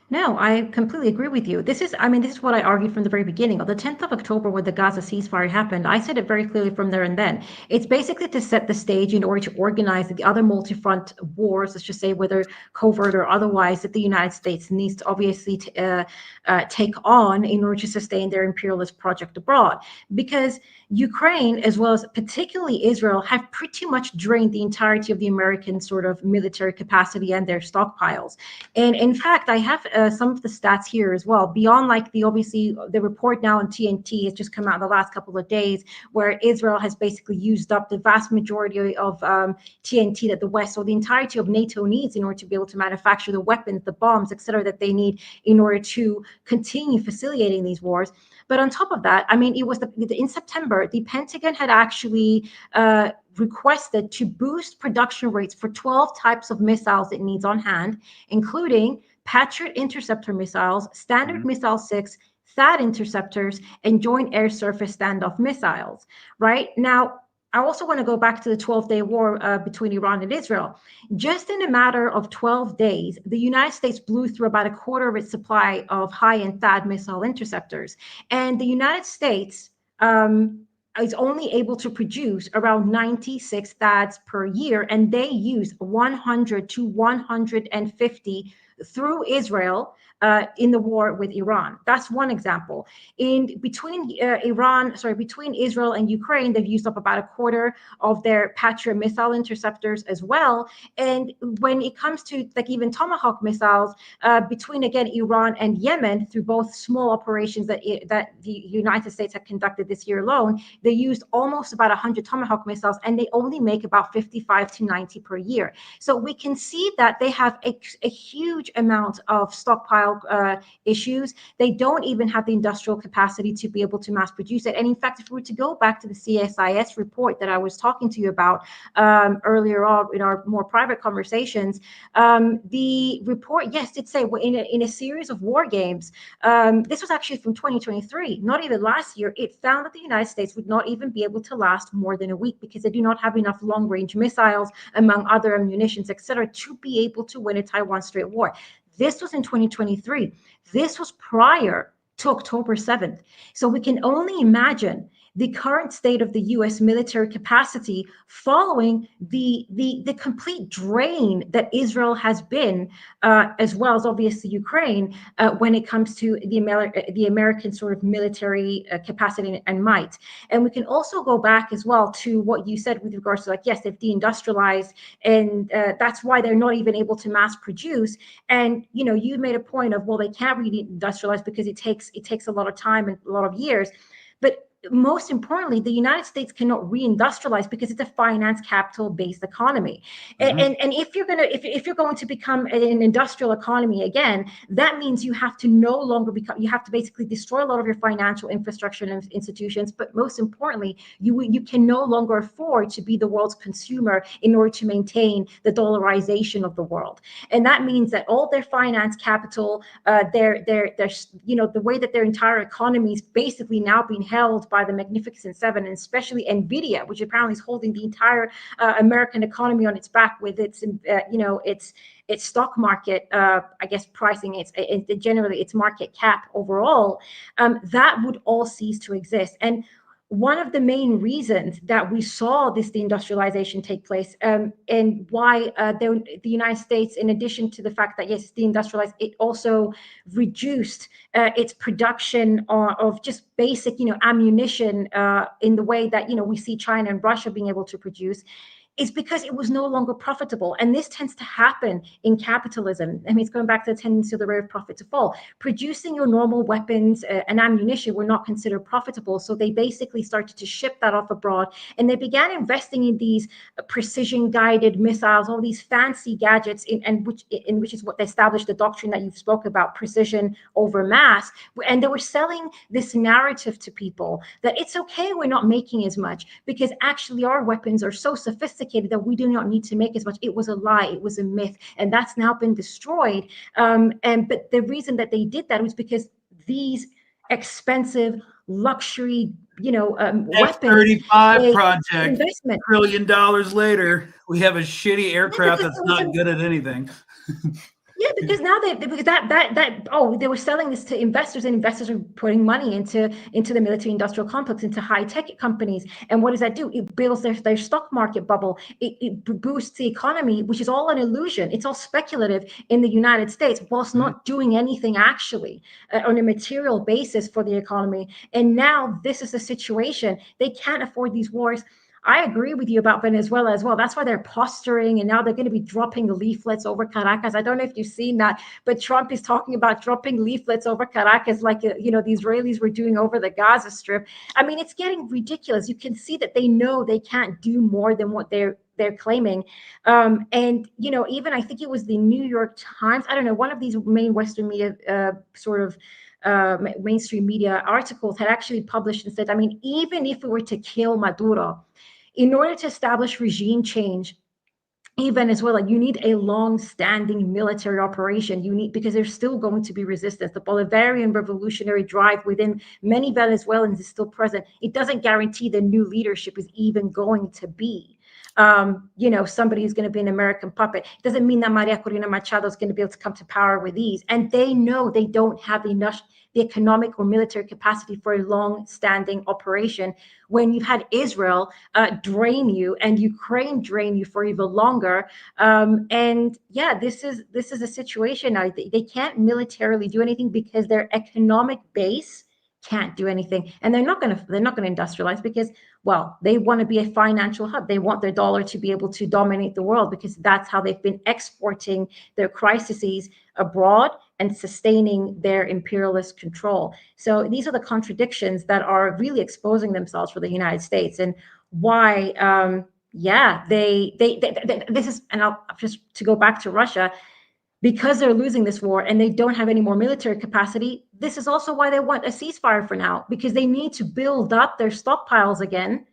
No, I completely agree with you. This is what I argued from the very beginning. On the 10th of October, when the Gaza ceasefire happened, I said it very clearly from there and then. It's basically to set the stage in order to organize the other multi-front wars, let's just say whether covert or otherwise, that the United States needs to obviously take on in order to sustain their imperialist project abroad. Because Ukraine, as well as particularly Israel, have pretty much drained the entirety of the American sort of military capacity and their stockpiles. And in fact, I have some of the stats here as well. Beyond like the report now on TNT has just come out in the last couple of days, where Israel has basically used up the vast majority of TNT that the West or the entirety of NATO needs in order to be able to manufacture the weapons, the bombs, etc., that they need in order to continue facilitating these wars. But on top of that, it was in September, the Pentagon had actually requested to boost production rates for 12 types of missiles it needs on hand, including Patriot interceptor missiles, Standard Missile 6, THAAD interceptors, and Joint Air Surface Standoff missiles. Right now, I also want to go back to the 12-day war between Iran and Israel. Just in a matter of 12 days, the United States blew through about a quarter of its supply of high-end THAAD missile interceptors. And the United States is only able to produce around 96 THAADs per year, and they use 100 to 150 through Israel in the war with Iran. That's one example. Between Israel and Ukraine, they've used up about a quarter of their Patriot missile interceptors as well. And when it comes to like even Tomahawk missiles, between again Iran and Yemen, through both small operations that the United States have conducted this year alone, they used almost about 100 Tomahawk missiles, and they only make about 55 to 90 per year. So we can see that they have a huge amount of stockpile issues. They don't even have the industrial capacity to be able to mass produce it. And in fact, if we were to go back to the CSIS report that I was talking to you about earlier on in our more private conversations, the report, yes, did say in a series of war games, this was actually from 2023, not even last year, it found that the United States would not even be able to last more than a week because they do not have enough long-range missiles, among other munitions, etc., to be able to win a Taiwan Strait war. This was in 2023. This was prior to October 7th. So we can only imagine the current state of the U.S. military capacity following the complete drain that Israel has been, as well as obviously Ukraine, when it comes to the American sort of military capacity and might. And we can also go back as well to what you said with regards to, like, yes, they've deindustrialized, and that's why they're not even able to mass produce. And you made a point of, well, they can't really industrialize because it takes a lot of time and a lot of years. But most importantly, the United States cannot reindustrialize because it's a finance capital based economy. And if you're going to become an industrial economy again, that means you have to no longer become, you have to basically destroy a lot of your financial infrastructure and institutions. But most importantly, you can no longer afford to be the world's consumer in order to maintain the dollarization of the world. And that means that all their finance capital, their the way that their entire economy is basically now being held by the Magnificent Seven, and especially Nvidia, which apparently is holding the entire American economy on its back with its its stock market, I guess, pricing, its generally its market cap overall, that would all cease to exist. And one of the main reasons that we saw this deindustrialization take place, and why the United States, in addition to the fact that, yes, deindustrialized, it also reduced its production of just basic, ammunition in the way that, we see China and Russia being able to produce, is because it was no longer profitable. And this tends to happen in capitalism. I mean, it's going back to the tendency of the rate of profit to fall. Producing your normal weapons and ammunition were not considered profitable. So they basically started to ship that off abroad. And they began investing in these precision guided missiles, all these fancy gadgets, in which is what established the doctrine that you've spoke about, precision over mass. And they were selling this narrative to people that it's okay, we're not making as much because actually our weapons are so sophisticated that we do not need to make as much. It was a lie. It was a myth. And that's now been destroyed. But the reason that they did that was because these expensive luxury, weapons, F-35 project, investment. $1 trillion later, we have a shitty aircraft that's not good at anything. Yeah, because now because they were selling this to investors, and investors are putting money into the military industrial complex, into high tech companies. And what does that do? It builds their stock market bubble. It boosts the economy, which is all an illusion. It's all speculative in the United States, whilst not doing anything actually on a material basis for the economy. And now this is a situation. They can't afford these wars. I agree with you about Venezuela as well. That's why they're posturing, and now they're going to be dropping leaflets over Caracas. I don't know if you've seen that, but Trump is talking about dropping leaflets over Caracas like, the Israelis were doing over the Gaza Strip. I mean, it's getting ridiculous. You can see that they know they can't do more than what they're claiming. And, even I think it was the New York Times, I don't know, one of these main Western media mainstream media articles had actually published and said, I mean, even if we were to kill Maduro, in order to establish regime change in Venezuela, you need a long-standing military operation. Because there's still going to be resistance. The Bolivarian revolutionary drive within many Venezuelans is still present. It doesn't guarantee the new leadership is even going to be somebody who's going to be an American puppet. It doesn't mean that Maria Corina Machado is going to be able to come to power with ease. And they know they don't have enough the economic or military capacity for a long-standing operation when you've had Israel drain you and Ukraine drain you for even longer. And yeah, this is a situation now. They can't militarily do anything because their economic base can't do anything, and they're not going to industrialize because, well, they want to be a financial hub. They want their dollar to be able to dominate the world because that's how they've been exporting their crises abroad and sustaining their imperialist control. So these are the contradictions that are really exposing themselves for the United States, and why this is, and I'll just, to go back to Russia, because they're losing this war and they don't have any more military capacity. This is also why they want a ceasefire for now, because they need to build up their stockpiles again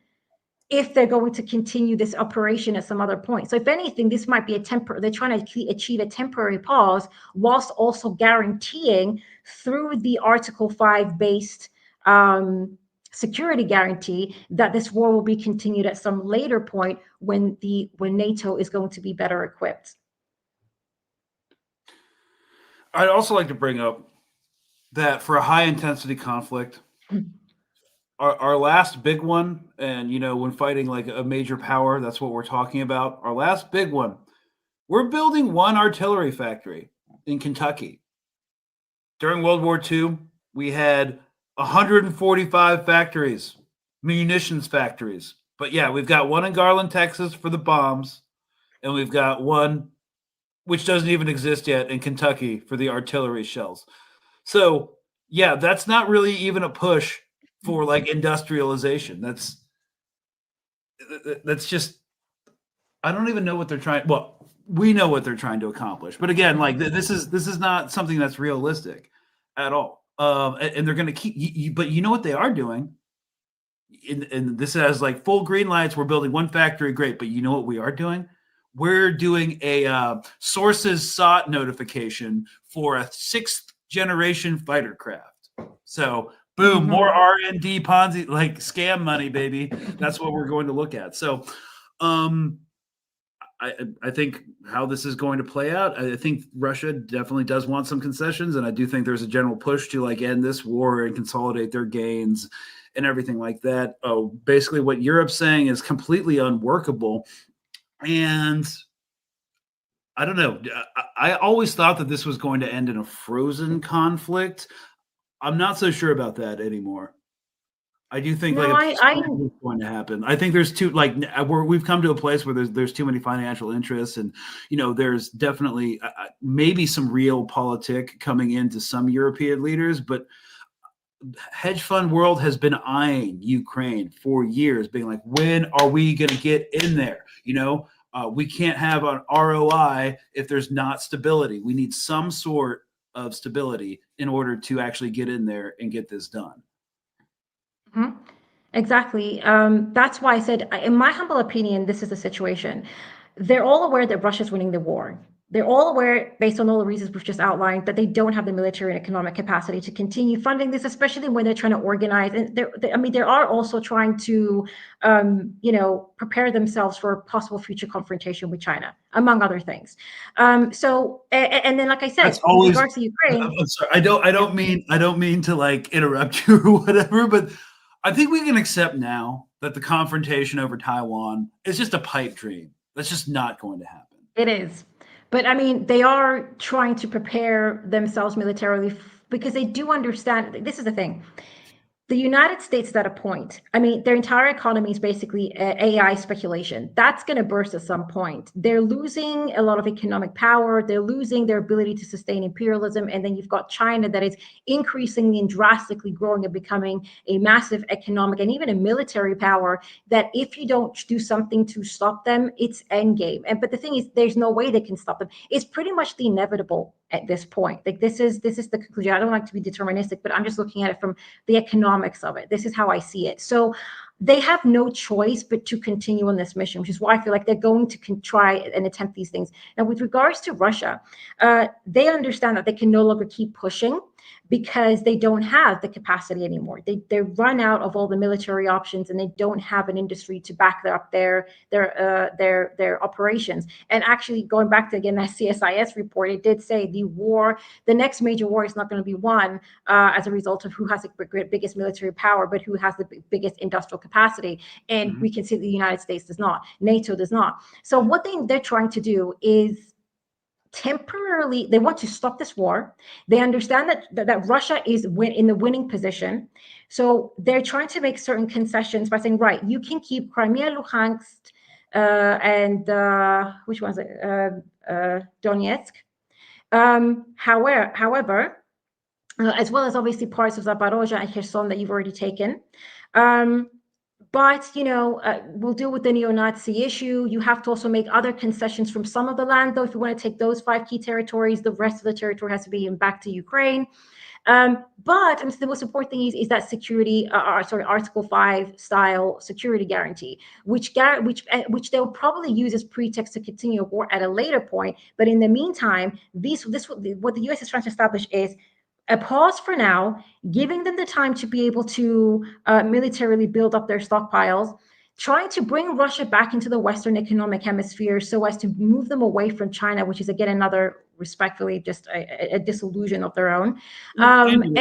if they're going to continue this operation at some other point. So if anything, this might be they're trying to achieve a temporary pause whilst also guaranteeing through the Article 5 based security guarantee that this war will be continued at some later point when NATO is going to be better equipped. I'd also like to bring up that for a high intensity conflict, our last big one, and when fighting like a major power, that's what we're talking about. Our last big one, we're building one artillery factory in Kentucky. During World War II, we had 145 factories, munitions factories. But yeah, we've got one in Garland, Texas for the bombs, and we've got one which doesn't even exist yet in Kentucky for the artillery shells. So, yeah, that's not really even a push for like industrialization. That's just, I don't even know what they're trying. Well, we know what they're trying to accomplish, but again, like this is not something that's realistic at all. And they're going to keep. But you know what they are doing, and this has like full green lights. We're building one factory, great. But you know what we are doing? We're doing a sources sought notification for a 6th generation fighter craft. So boom, more R&D Ponzi, like scam money, baby. That's what we're going to look at. So I think how this is going to play out, I think Russia definitely does want some concessions, and I do think there's a general push to like end this war and consolidate their gains and everything like that. Basically what Europe's saying is completely unworkable. And I don't know. I always thought that this was going to end in a frozen conflict. I'm not so sure about that anymore. I do think No, like a peaceful is going to happen. I think there's we've come to a place where there's too many financial interests, and there's definitely maybe some real politic coming into some European leaders, but hedge fund world has been eyeing Ukraine for years, being like, when are we going to get in there? We can't have an ROI if there's not stability. We need some sort of stability in order to actually get in there and get this done. Mm-hmm. Exactly. That's why I said, in my humble opinion, this is the situation. They're all aware that Russia's winning the war. They're all aware, based on all the reasons we've just outlined, that they don't have the military and economic capacity to continue funding this, especially when they're trying to organize. And they are also trying to, prepare themselves for possible future confrontation with China, among other things. And then, like I said, that's always, with regards to Ukraine, I'm sorry, I don't mean to like interrupt you or whatever, but I think we can accept now that the confrontation over Taiwan is just a pipe dream. That's just not going to happen. It is. But I mean, they are trying to prepare themselves militarily because they do understand. This is the thing. The United States is at a point. I mean, their entire economy is basically AI speculation. That's going to burst at some point. They're losing a lot of economic power. They're losing their ability to sustain imperialism. And then you've got China that is increasingly and drastically growing and becoming a massive economic and even a military power that if you don't do something to stop them, it's endgame. But the thing is, there's no way they can stop them. It's pretty much the inevitable at this point. Like this is the conclusion. I don't like to be deterministic, but I'm just looking at it from the economics of it. This is how I see it. So they have no choice but to continue on this mission, which is why I feel like they're going to try and attempt these things. Now, with regards to Russia, they understand that they can no longer keep pushing because they don't have the capacity anymore. They run out of all the military options, and they don't have an industry to back up their operations. And actually, going back to again that CSIS report, it did say the next major war is not going to be won as a result of who has the biggest military power, but who has the biggest industrial capacity. And we can see the United States does not, NATO does not. So what they're trying to do is temporarily, they want to stop this war. They understand that Russia is in the winning position. So they're trying to make certain concessions by saying, right, you can keep Crimea, Luhansk, and which one's it? Donetsk. However, as well as obviously parts of Zaporozhye and Kherson that you've already taken. But, we'll deal with the neo-Nazi issue. You have to also make other concessions from some of the land, though. If you want to take those 5 key territories, the rest of the territory has to be back to Ukraine. But the most important thing is that security, Article 5 style security guarantee, which they'll probably use as pretext to continue a war at a later point. But in the meantime, what the U.S. is trying to establish is a pause for now, giving them the time to be able to militarily build up their stockpiles, trying to bring Russia back into the Western economic hemisphere so as to move them away from China, which is again another, respectfully, just a disillusion of their own. And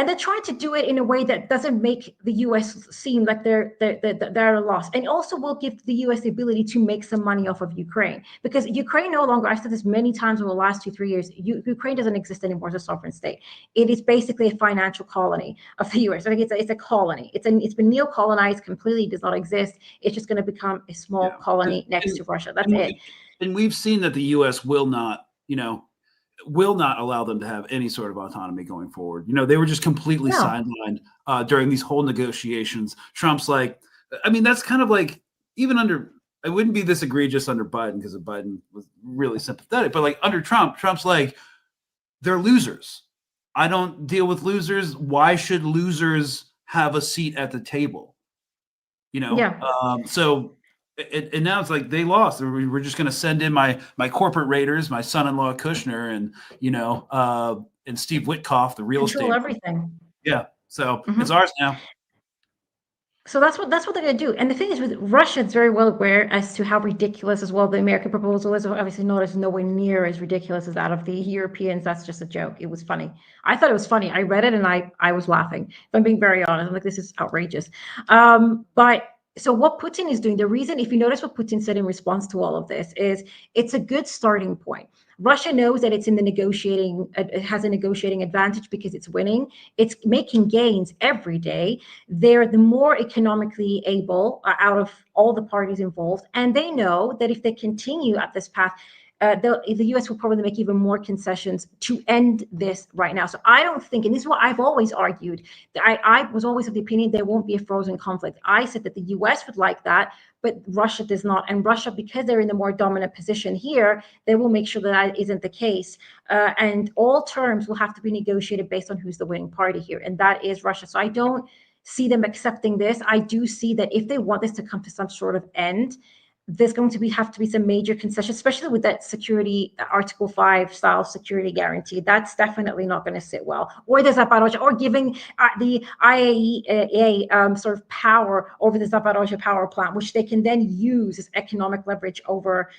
they're trying to do it in a way that doesn't make the U.S. seem like they're a loss, and also will give the U.S. the ability to make some money off of Ukraine, because Ukraine no longer, I've said this many times over the last 2-3 years, Ukraine doesn't exist anymore as a sovereign state. It is basically a financial colony of the U.S. I think it's a colony. It's been neo-colonized completely. Does not exist. It's just going to become a small colony next to Russia. That's it. And we've seen that the U.S. will not, will not allow them to have any sort of autonomy going forward. They were just completely No. sidelined during these whole negotiations. Trump's like, I mean, that's kind of like even under. It wouldn't be this egregious under Biden because Biden was really sympathetic, but like under Trump, Trump's like, they're losers. I don't deal with losers. Why should losers have a seat at the table? Yeah. So and now it's like they lost. We're just going to send in my corporate raiders, my son-in-law Kushner, and Steve Witkoff, the real Control estate. everything. Yeah, so it's Mhm. ours now. So that's what they're going to do. And the thing is, with Russia, it's very well aware as to how ridiculous as well the American proposal is. Obviously, notice nowhere near as ridiculous as that of the Europeans. That's just a joke. It was funny. I thought it was funny. I read it and I was laughing. If I'm being very honest, I'm like, this is outrageous. But so what Putin is doing, the reason, if you notice what Putin said in response to all of this, is it's a good starting point. Russia knows that it's in the negotiating, it has a negotiating advantage because it's winning. It's making gains every day. They're the more economically able out of all the parties involved. And they know that if they continue at this path, the US will probably make even more concessions to end this right now. So I don't think, and this is what I've always argued, that I was always of the opinion there won't be a frozen conflict. I said that the US would like that, but Russia does not. And Russia, because they're in the more dominant position here, they will make sure that that isn't the case. And all terms will have to be negotiated based on who's the winning party here. And that is Russia. So I don't see them accepting this. I do see that if they want this to come to some sort of end, there's going to have to be some major concessions, especially with that security Article 5 style security guarantee. That's definitely not going to sit well. Or the Zaporozhye, or giving the IAEA sort of power over the Zaporozhye power plant, which they can then use as economic leverage over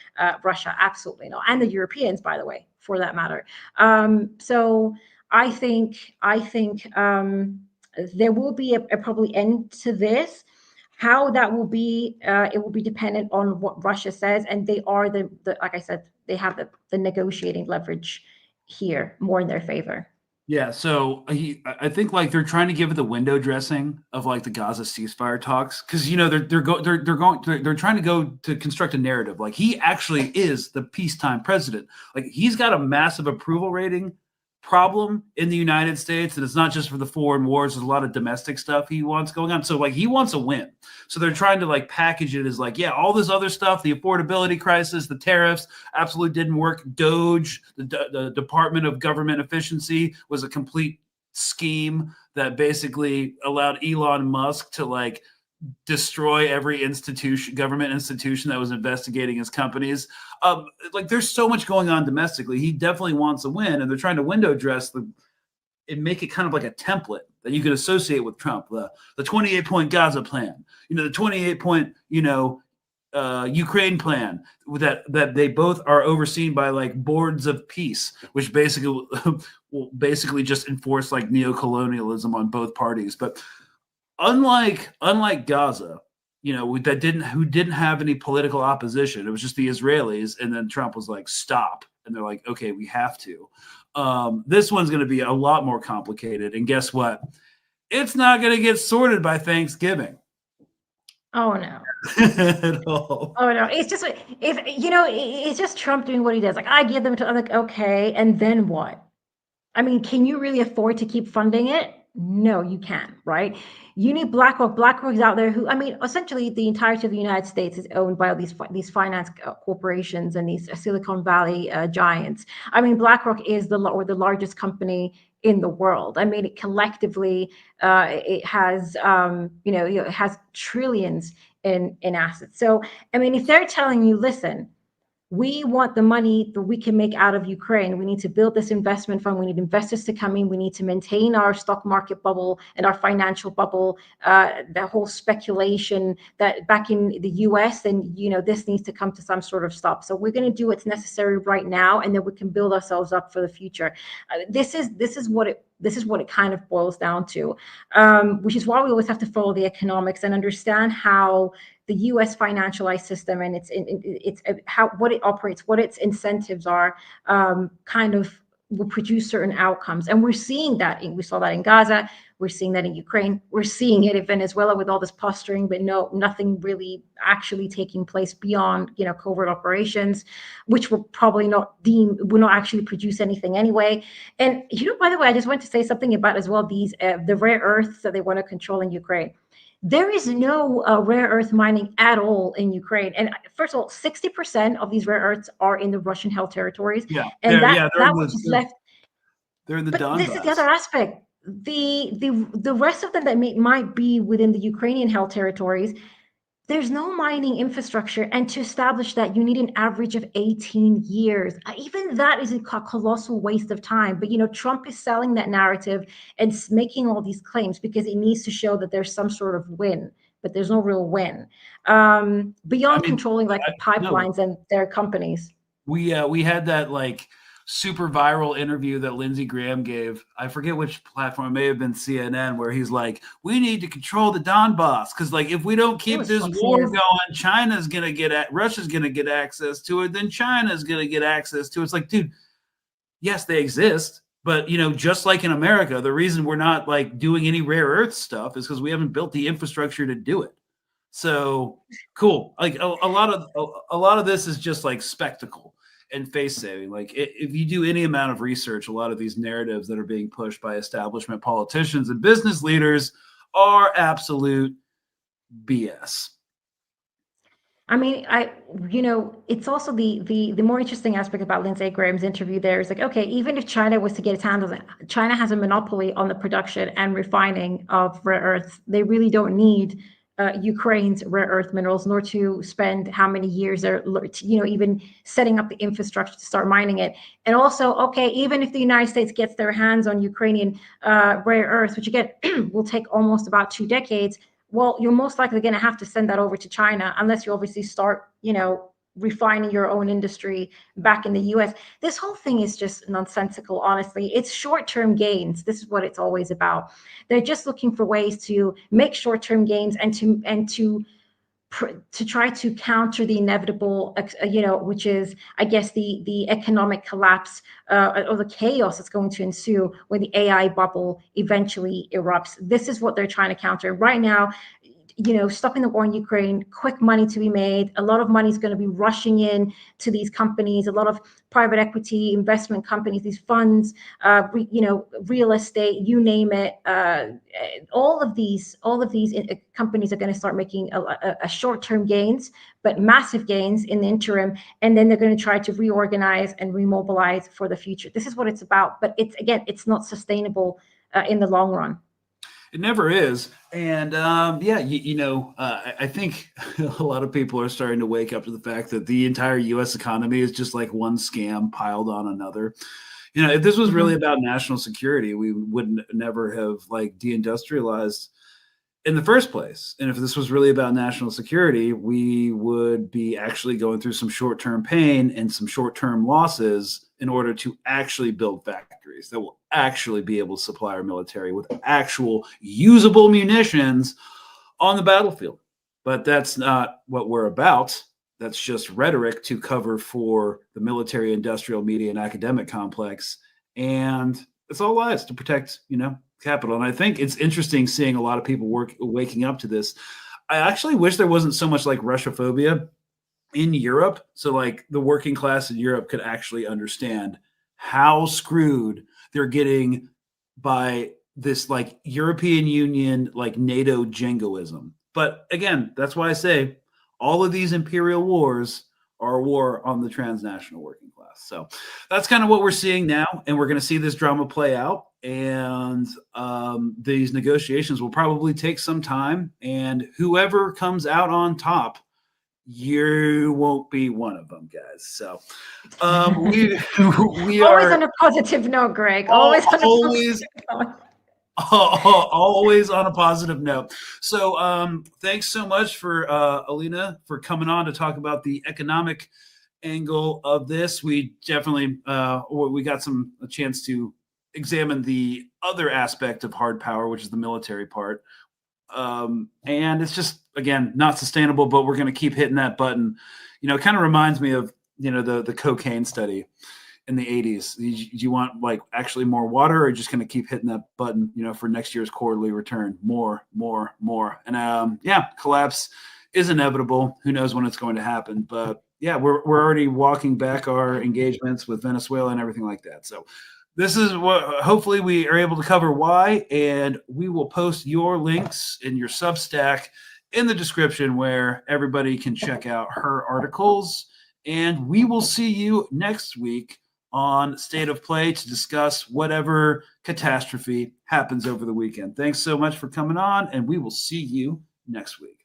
Russia. Absolutely not, and the Europeans, by the way, for that matter. So I think there will be a probably end to this. How that will be, it will be dependent on what Russia says, and they are the like I said, they have the negotiating leverage here more in their favor. Yeah, so I think like they're trying to give it the window dressing of like the Gaza ceasefire talks because they're trying to go to construct a narrative like he actually is the peacetime president. Like he's got a massive approval rating problem in the United States, and it's not just for the foreign wars. There's a lot of domestic stuff he wants going on. So like he wants a win. So they're trying to like package it as like, yeah, all this other stuff, the affordability crisis, the tariffs, absolutely didn't work. Doge, the Department of Government Efficiency, was a complete scheme that basically allowed Elon Musk to like destroy every government institution that was investigating his companies. Like there's so much going on domestically. He definitely wants a win, and they're trying to window dress and make it kind of like a template that you could associate with Trump. The 28-point Gaza plan, the 28-point, Ukraine plan that they both are overseen by like boards of peace, which basically will basically just enforce like neocolonialism on both parties. But unlike Gaza, who didn't have any political opposition. It was just the Israelis, and then Trump was like, "Stop," and they're like, "Okay, we have to." This one's going to be a lot more complicated, and guess what? It's not going to get sorted by Thanksgiving. Oh no. At all. Oh no, it's just it's just Trump doing what he does. Like I give them to, I'm like, okay, and then what? I mean, can you really afford to keep funding it? No, you can't, right? You need BlackRock. BlackRock is out there who, I mean, essentially the entirety of the United States is owned by these finance corporations and these Silicon Valley giants. I mean, BlackRock is the largest company in the world. I mean, it collectively, it has, it has trillions in assets. So, I mean, if they're telling you, listen, we want the money that we can make out of Ukraine. We need to build this investment fund. We need investors to come in. We need to maintain our stock market bubble and our financial bubble. The whole speculation that back in the U.S. and this needs to come to some sort of stop. So we're going to do what's necessary right now, and then we can build ourselves up for the future. This is what it kind of boils down to, which is why we always have to follow the economics and understand how the U.S. financialized system and it's how what it operates, what its incentives are, kind of will produce certain outcomes. And we're seeing that. We saw that in Gaza. We're seeing that in Ukraine. We're seeing it in Venezuela with all this posturing, but nothing really actually taking place beyond, covert operations, which will probably will not actually produce anything anyway. And, by the way, I just want to say something about as well, these, the rare earths that they want to control in Ukraine. There is no rare earth mining at all in Ukraine. And first of all, 60% of these rare earths are in the Russian held territories. Yeah, And they're that which is left. they're in the But this is the Donbass. other aspect. The rest of them that might be within the Ukrainian held territories, there's no mining infrastructure. And to establish that, you need an average of 18 years. Even that is a colossal waste of time. But, Trump is selling that narrative and making all these claims because it needs to show that there's some sort of win, but there's no real win beyond controlling like the pipelines and their companies. We had that like super viral interview that Lindsey Graham gave. I forget which platform. It may have been CNN, where he's like, "We need to control the Donbass because, like, if we don't keep this war going, China's gonna Russia's gonna get access to it. Then China's gonna get access to it." It's like, dude, yes, they exist, but just like in America, the reason we're not like doing any rare earth stuff is because we haven't built the infrastructure to do it. So cool. Like a lot of this is just like spectacle and face saving. Like if you do any amount of research, a lot of these narratives that are being pushed by establishment politicians and business leaders are absolute BS. I mean, it's also the more interesting aspect about Lindsey Graham's interview there is like, okay, even if China was to get its hands on it, China has a monopoly on the production and refining of rare earths. They really don't need Ukraine's rare earth minerals, nor to spend how many years they're, even setting up the infrastructure to start mining it. And also, okay, even if the United States gets their hands on Ukrainian rare earths, which again will take almost about 2 decades, well, you're most likely going to have to send that over to China unless you obviously start, refining your own industry back in the US. This whole thing is just nonsensical, honestly. It's short-term gains. This is what it's always about. They're just looking for ways to make short-term gains and to try to counter the inevitable, which is, I guess, the economic collapse or the chaos that's going to ensue when the AI bubble eventually erupts. This is what they're trying to counter. Right now, stopping the war in Ukraine, quick money to be made. A lot of money is going to be rushing in to these companies, a lot of private equity investment companies, these funds, real estate, you name it. All of these companies are going to start making a short-term gains, but massive gains in the interim. And then they're going to try to reorganize and remobilize for the future. This is what it's about. But it's not sustainable in the long run. It never is. And I think a lot of people are starting to wake up to the fact that the entire U.S. economy is just like one scam piled on another. If this was really about national security, we would never have like deindustrialized in the first place. And if this was really about national security, we would be actually going through some short-term pain and some short-term losses in order to actually build factories that will actually be able to supply our military with actual usable munitions on the battlefield. But that's not what we're about. That's just rhetoric to cover for the military, industrial, media, and academic complex. And it's all lies to protect, capital. And I think it's interesting seeing a lot of people waking up to this. I actually wish there wasn't so much like Russophobia in Europe. So like the working class in Europe could actually understand how screwed they're getting by this like European Union, like NATO jingoism. But again, that's why I say all of these imperial wars are a war on the transnational working class. So that's kind of what we're seeing now. And we're going to see this drama play out. And these negotiations will probably take some time. And whoever comes out on top, you won't be one of them, guys. So we always are on a positive note, Greg. Always on a positive note. Always on a positive note. So thanks so much for Elina for coming on to talk about the economic angle of this. We definitely we got a chance to examine the other aspect of hard power, which is the military part. And it's just, again, not sustainable, but we're going to keep hitting that button. It kind of reminds me of, the cocaine study. in the 80s? Do you want like actually more water, or just going to keep hitting that button, for next year's quarterly return? More. And yeah, collapse is inevitable. Who knows when it's going to happen? But yeah, we're already walking back our engagements with Venezuela and everything like that. So this is what hopefully we are able to cover why, and we will post your links in your Substack in the description where everybody can check out her articles. And we will see you next week on State of Play to discuss whatever catastrophe happens over the weekend. Thanks so much for coming on, and we will see you next week.